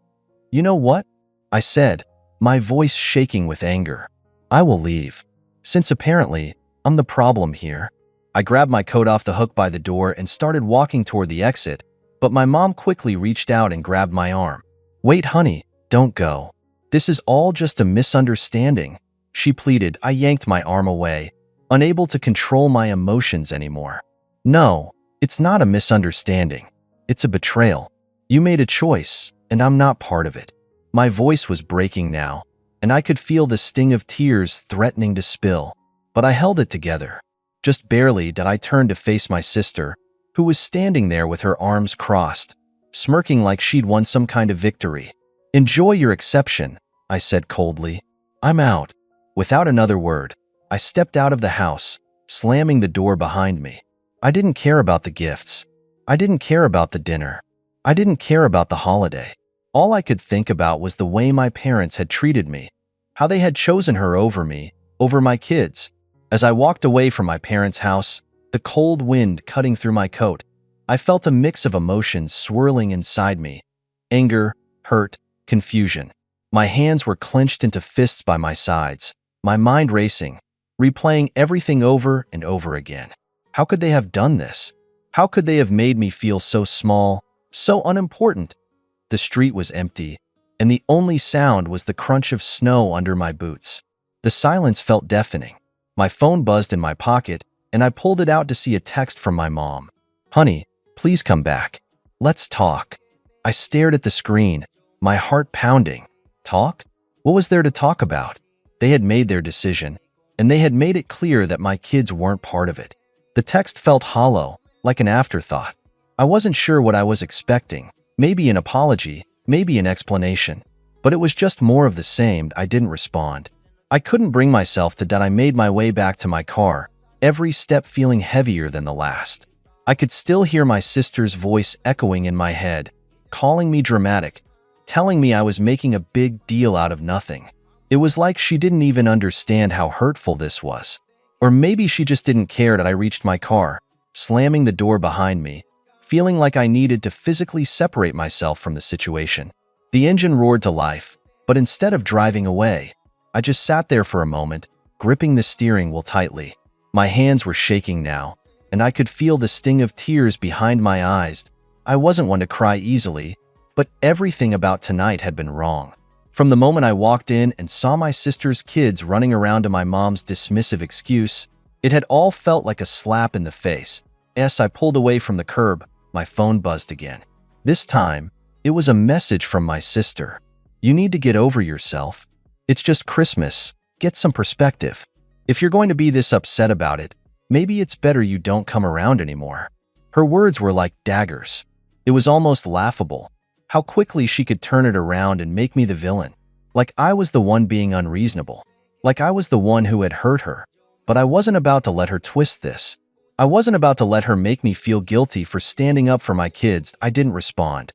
You know what? I said, my voice shaking with anger. I will leave. Since apparently, I'm the problem here. I grabbed my coat off the hook by the door and started walking toward the exit, but my mom quickly reached out and grabbed my arm. Wait, honey, don't go. This is all just a misunderstanding, she pleaded. I yanked my arm away, unable to control my emotions anymore. No, it's not a misunderstanding. It's a betrayal. You made a choice, and I'm not part of it. My voice was breaking now, and I could feel the sting of tears threatening to spill. But I held it together. Just barely did I turn to face my sister, who was standing there with her arms crossed, smirking like she'd won some kind of victory. Enjoy your exception, I said coldly. I'm out. Without another word, I stepped out of the house, slamming the door behind me. I didn't care about the gifts. I didn't care about the dinner. I didn't care about the holiday. All I could think about was the way my parents had treated me, how they had chosen her over me, over my kids. As I walked away from my parents' house, the cold wind cutting through my coat, I felt a mix of emotions swirling inside me. Anger, hurt, confusion. My hands were clenched into fists by my sides, my mind racing, replaying everything over and over again. How could they have done this? How could they have made me feel so small, so unimportant? The street was empty, and the only sound was the crunch of snow under my boots. The silence felt deafening. My phone buzzed in my pocket, and I pulled it out to see a text from my mom. Honey, please come back. Let's talk. I stared at the screen, my heart pounding. Talk? What was there to talk about? They had made their decision, and they had made it clear that my kids weren't part of it. The text felt hollow, like an afterthought. I wasn't sure what I was expecting. Maybe an apology, maybe an explanation. But it was just more of the same. I didn't respond. I couldn't bring myself to that. I made my way back to my car, every step feeling heavier than the last. I could still hear my sister's voice echoing in my head, calling me dramatic, telling me I was making a big deal out of nothing. It was like she didn't even understand how hurtful this was. Or maybe she just didn't care that I reached my car, slamming the door behind me, feeling like I needed to physically separate myself from the situation. The engine roared to life, but instead of driving away, I just sat there for a moment, gripping the steering wheel tightly. My hands were shaking now, and I could feel the sting of tears behind my eyes. I wasn't one to cry easily, but everything about tonight had been wrong. From the moment I walked in and saw my sister's kids running around to my mom's dismissive excuse, it had all felt like a slap in the face. As I pulled away from the curb, my phone buzzed again. This time, it was a message from my sister. You need to get over yourself. It's just Christmas. Get some perspective. If you're going to be this upset about it, maybe it's better you don't come around anymore. Her words were like daggers. It was almost laughable, how quickly she could turn it around and make me the villain. Like I was the one being unreasonable. Like I was the one who had hurt her. But I wasn't about to let her twist this. I wasn't about to let her make me feel guilty for standing up for my kids. I didn't respond.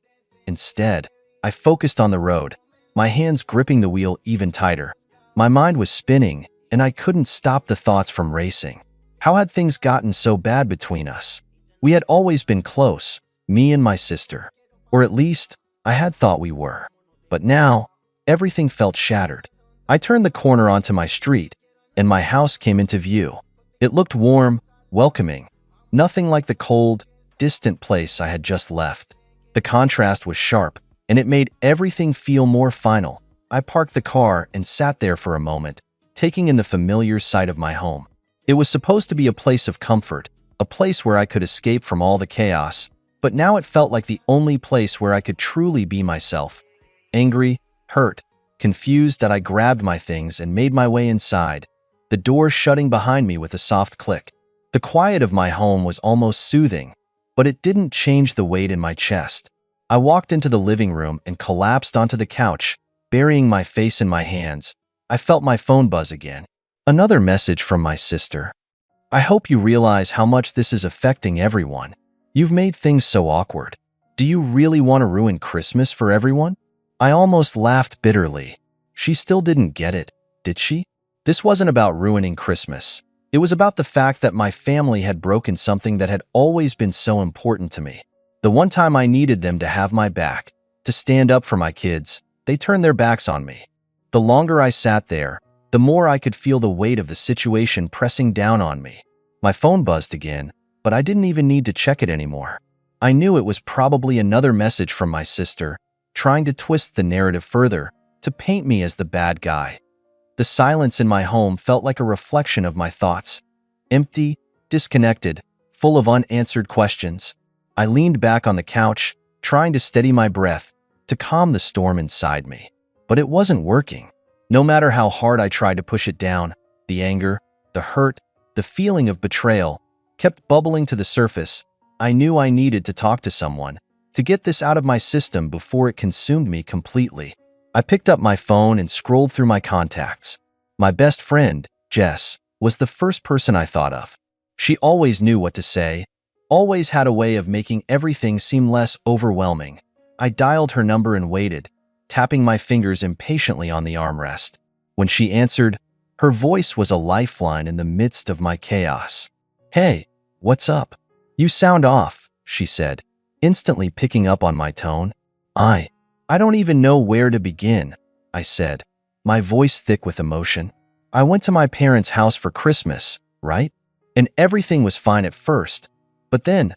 Instead, I focused on the road, my hands gripping the wheel even tighter. My mind was spinning, and I couldn't stop the thoughts from racing. How had things gotten so bad between us? We had always been close, me and my sister. Or at least, I had thought we were. But now, everything felt shattered. I turned the corner onto my street, and my house came into view. It looked warm, welcoming. Nothing like the cold, distant place I had just left. The contrast was sharp, and it made everything feel more final. I parked the car and sat there for a moment, taking in the familiar sight of my home. It was supposed to be a place of comfort, a place where I could escape from all the chaos, but now it felt like the only place where I could truly be myself. Angry, hurt, confused, that I grabbed my things and made my way inside, the door shutting behind me with a soft click. The quiet of my home was almost soothing, but it didn't change the weight in my chest. I walked into the living room and collapsed onto the couch, burying my face in my hands. I felt my phone buzz again. Another message from my sister. I hope you realize how much this is affecting everyone. You've made things so awkward. Do you really want to ruin Christmas for everyone? I almost laughed bitterly. She still didn't get it, did she? This wasn't about ruining Christmas. It was about the fact that my family had broken something that had always been so important to me. The one time I needed them to have my back, to stand up for my kids, they turned their backs on me. The longer I sat there, the more I could feel the weight of the situation pressing down on me. My phone buzzed again, but I didn't even need to check it anymore. I knew it was probably another message from my sister, trying to twist the narrative further, to paint me as the bad guy. The silence in my home felt like a reflection of my thoughts. Empty, disconnected, full of unanswered questions. I leaned back on the couch, trying to steady my breath, to calm the storm inside me. But it wasn't working. No matter how hard I tried to push it down, the anger, the hurt, the feeling of betrayal kept bubbling to the surface. I knew I needed to talk to someone, to get this out of my system before it consumed me completely. I picked up my phone and scrolled through my contacts. My best friend, Jess, was the first person I thought of. She always knew what to say, always had a way of making everything seem less overwhelming. I dialed her number and waited, tapping my fingers impatiently on the armrest. When she answered, her voice was a lifeline in the midst of my chaos. "Hey, what's up? You sound off," she said, instantly picking up on my tone. I don't even know where to begin," I said, my voice thick with emotion. "I went to my parents' house for Christmas, right? And everything was fine at first. But then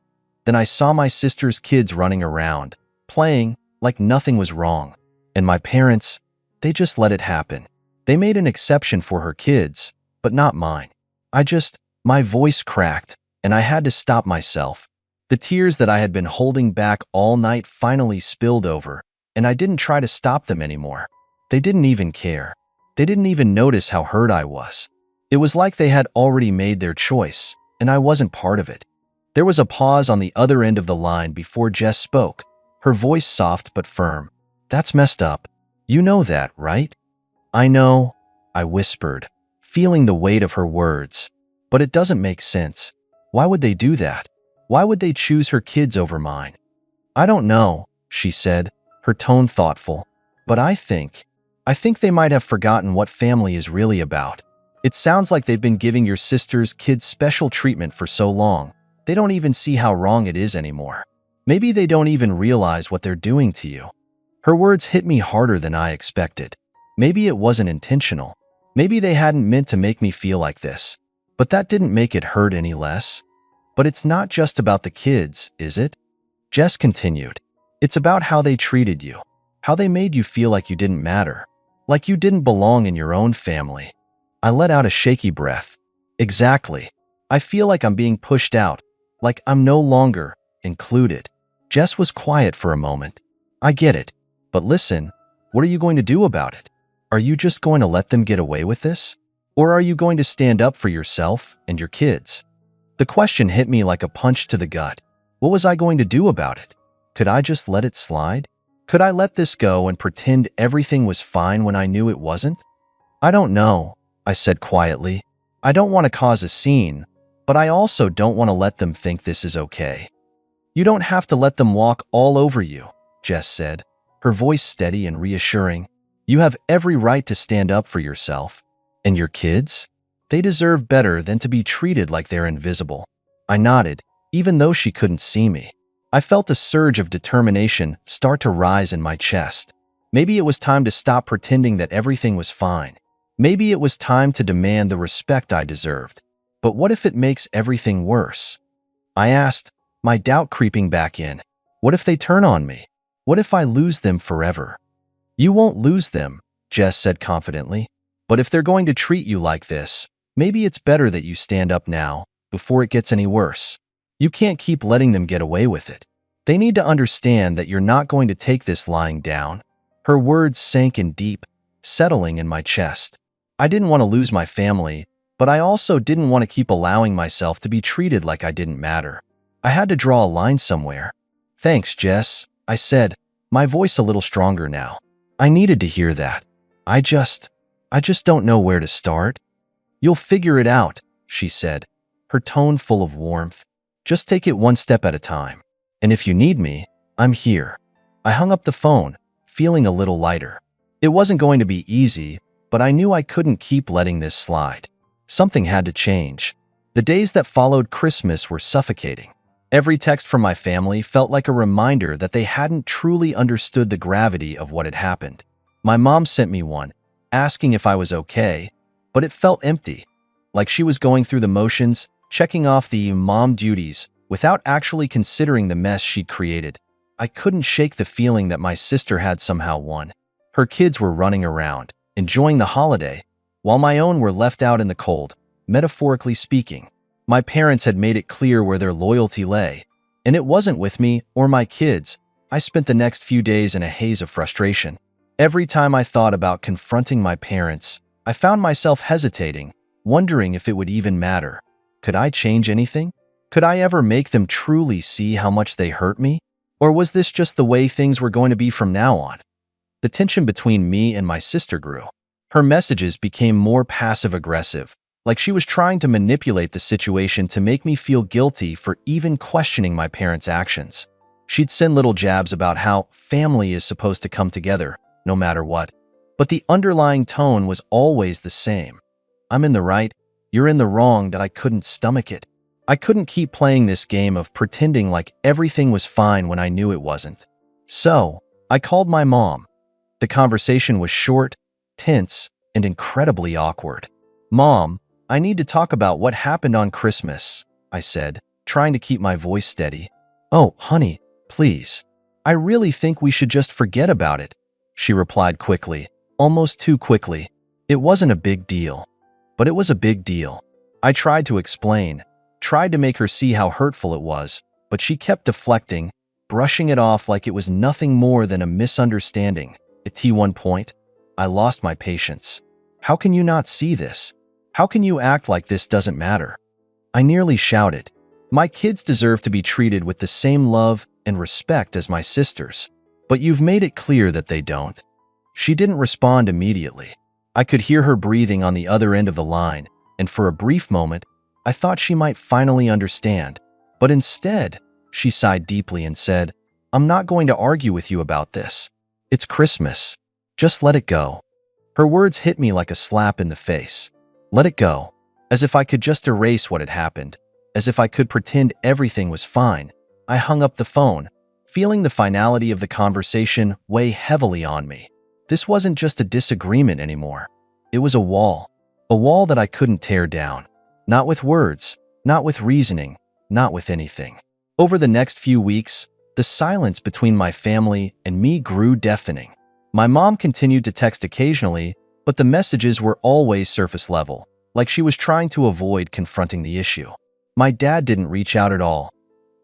I saw my sister's kids running around, playing like nothing was wrong. And my parents, they just let it happen. They made an exception for her kids, but not mine. My voice cracked, and I had to stop myself. The tears that I had been holding back all night finally spilled over, and I didn't try to stop them anymore. They didn't even care. They didn't even notice how hurt I was. It was like they had already made their choice, and I wasn't part of it. There was a pause on the other end of the line before Jess spoke, her voice soft but firm. "That's messed up. You know that, right?" "I know," I whispered, feeling the weight of her words. "But it doesn't make sense. Why would they do that? Why would they choose her kids over mine?" "I don't know," she said, her tone thoughtful. "But I think they might have forgotten what family is really about. It sounds like they've been giving your sister's kids special treatment for so long, they don't even see how wrong it is anymore. Maybe they don't even realize what they're doing to you." Her words hit me harder than I expected. Maybe it wasn't intentional. Maybe they hadn't meant to make me feel like this. But that didn't make it hurt any less. "But it's not just about the kids, is it?" Jess continued. "It's about how they treated you, how they made you feel like you didn't matter, like you didn't belong in your own family." I let out a shaky breath. "Exactly. I feel like I'm being pushed out, like I'm no longer included." Jess was quiet for a moment. "I get it. But listen, what are you going to do about it? Are you just going to let them get away with this? Or are you going to stand up for yourself and your kids?" The question hit me like a punch to the gut. What was I going to do about it? Could I just let it slide? Could I let this go and pretend everything was fine when I knew it wasn't? "I don't know," I said quietly. "I don't want to cause a scene, but I also don't want to let them think this is okay." "You don't have to let them walk all over you," Jess said, her voice steady and reassuring. "You have every right to stand up for yourself. And your kids? They deserve better than to be treated like they're invisible." I nodded, even though she couldn't see me. I felt a surge of determination start to rise in my chest. Maybe it was time to stop pretending that everything was fine. Maybe it was time to demand the respect I deserved. But what if it makes everything worse? I asked, my doubt creeping back in. What if they turn on me? What if I lose them forever? "You won't lose them," Jess said confidently. "But if they're going to treat you like this, maybe it's better that you stand up now, before it gets any worse. You can't keep letting them get away with it. They need to understand that you're not going to take this lying down." Her words sank in deep, settling in my chest. I didn't want to lose my family, but I also didn't want to keep allowing myself to be treated like I didn't matter. I had to draw a line somewhere. "Thanks, Jess," I said, my voice a little stronger now. I needed to hear that. I just don't know where to start." "You'll figure it out," she said, her tone full of warmth. "Just take it one step at a time. And if you need me, I'm here." I hung up the phone, feeling a little lighter. It wasn't going to be easy, but I knew I couldn't keep letting this slide. Something had to change. The days that followed Christmas were suffocating. Every text from my family felt like a reminder that they hadn't truly understood the gravity of what had happened. My mom sent me one, asking if I was okay, but it felt empty, like she was going through the motions, checking off the mom duties, without actually considering the mess she'd created. I couldn't shake the feeling that my sister had somehow won. Her kids were running around, enjoying the holiday, while my own were left out in the cold, metaphorically speaking. My parents had made it clear where their loyalty lay, and it wasn't with me or my kids. I spent the next few days in a haze of frustration. Every time I thought about confronting my parents, I found myself hesitating, wondering if it would even matter. Could I change anything? Could I ever make them truly see how much they hurt me? Or was this just the way things were going to be from now on? The tension between me and my sister grew. Her messages became more passive-aggressive, like she was trying to manipulate the situation to make me feel guilty for even questioning my parents' actions. She'd send little jabs about how family is supposed to come together, no matter what. But the underlying tone was always the same. I'm in the right, you're in the wrong, that I couldn't stomach it. I couldn't keep playing this game of pretending like everything was fine when I knew it wasn't. So, I called my mom. The conversation was short, tense, and incredibly awkward. "Mom, I need to talk about what happened on Christmas," I said, trying to keep my voice steady. "Oh, honey, please. I really think we should just forget about it," she replied quickly, almost too quickly. It wasn't a big deal, but it was a big deal. I tried to explain, tried to make her see how hurtful it was, but she kept deflecting, brushing it off like it was nothing more than a misunderstanding. At one point, I lost my patience. "How can you not see this? How can you act like this doesn't matter?" I nearly shouted. "My kids deserve to be treated with the same love and respect as my sisters, but you've made it clear that they don't." She didn't respond immediately. I could hear her breathing on the other end of the line, and for a brief moment, I thought she might finally understand. But instead, she sighed deeply and said, "I'm not going to argue with you about this. It's Christmas. Just let it go." Her words hit me like a slap in the face. Let it go. As if I could just erase what had happened. As if I could pretend everything was fine. I hung up the phone, feeling the finality of the conversation weigh heavily on me. This wasn't just a disagreement anymore. It was a wall. A wall that I couldn't tear down. Not with words, not with reasoning, not with anything. Over the next few weeks, the silence between my family and me grew deafening. My mom continued to text occasionally, but the messages were always surface level, like she was trying to avoid confronting the issue. My dad didn't reach out at all.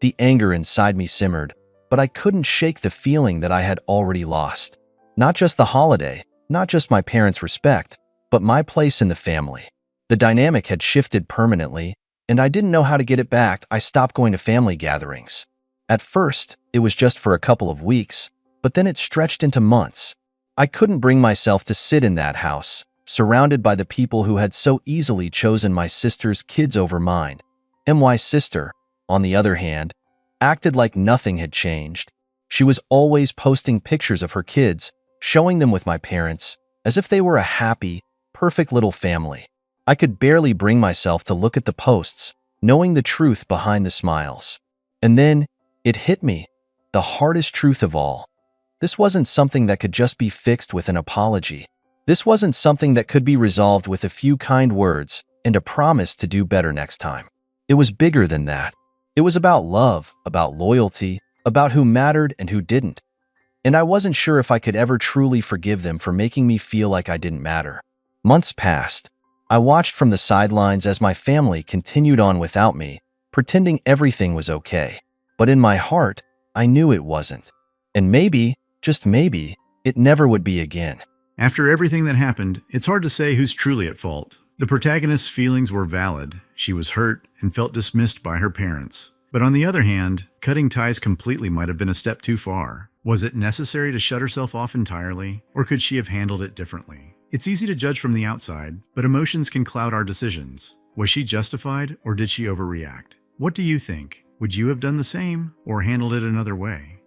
The anger inside me simmered, but I couldn't shake the feeling that I had already lost. Not just the holiday, not just my parents' respect, but my place in the family. The dynamic had shifted permanently, and I didn't know how to get it back. I stopped going to family gatherings. At first, it was just for a couple of weeks, but then it stretched into months. I couldn't bring myself to sit in that house, surrounded by the people who had so easily chosen my sister's kids over mine. My sister, on the other hand, acted like nothing had changed. She was always posting pictures of her kids, showing them with my parents, as if they were a happy, perfect little family. I could barely bring myself to look at the posts, knowing the truth behind the smiles. And then, it hit me, the hardest truth of all. This wasn't something that could just be fixed with an apology. This wasn't something that could be resolved with a few kind words and a promise to do better next time. It was bigger than that. It was about love, about loyalty, about who mattered and who didn't. And I wasn't sure if I could ever truly forgive them for making me feel like I didn't matter. Months passed. I watched from the sidelines as my family continued on without me, pretending everything was okay. But in my heart, I knew it wasn't. And maybe, just maybe, it never would be again. After everything that happened, it's hard to say who's truly at fault. The protagonist's feelings were valid. She was hurt and felt dismissed by her parents. But on the other hand, cutting ties completely might have been a step too far. Was it necessary to shut herself off entirely, or could she have handled it differently? It's easy to judge from the outside, but emotions can cloud our decisions. Was she justified, or did she overreact? What do you think? Would you have done the same, or handled it another way?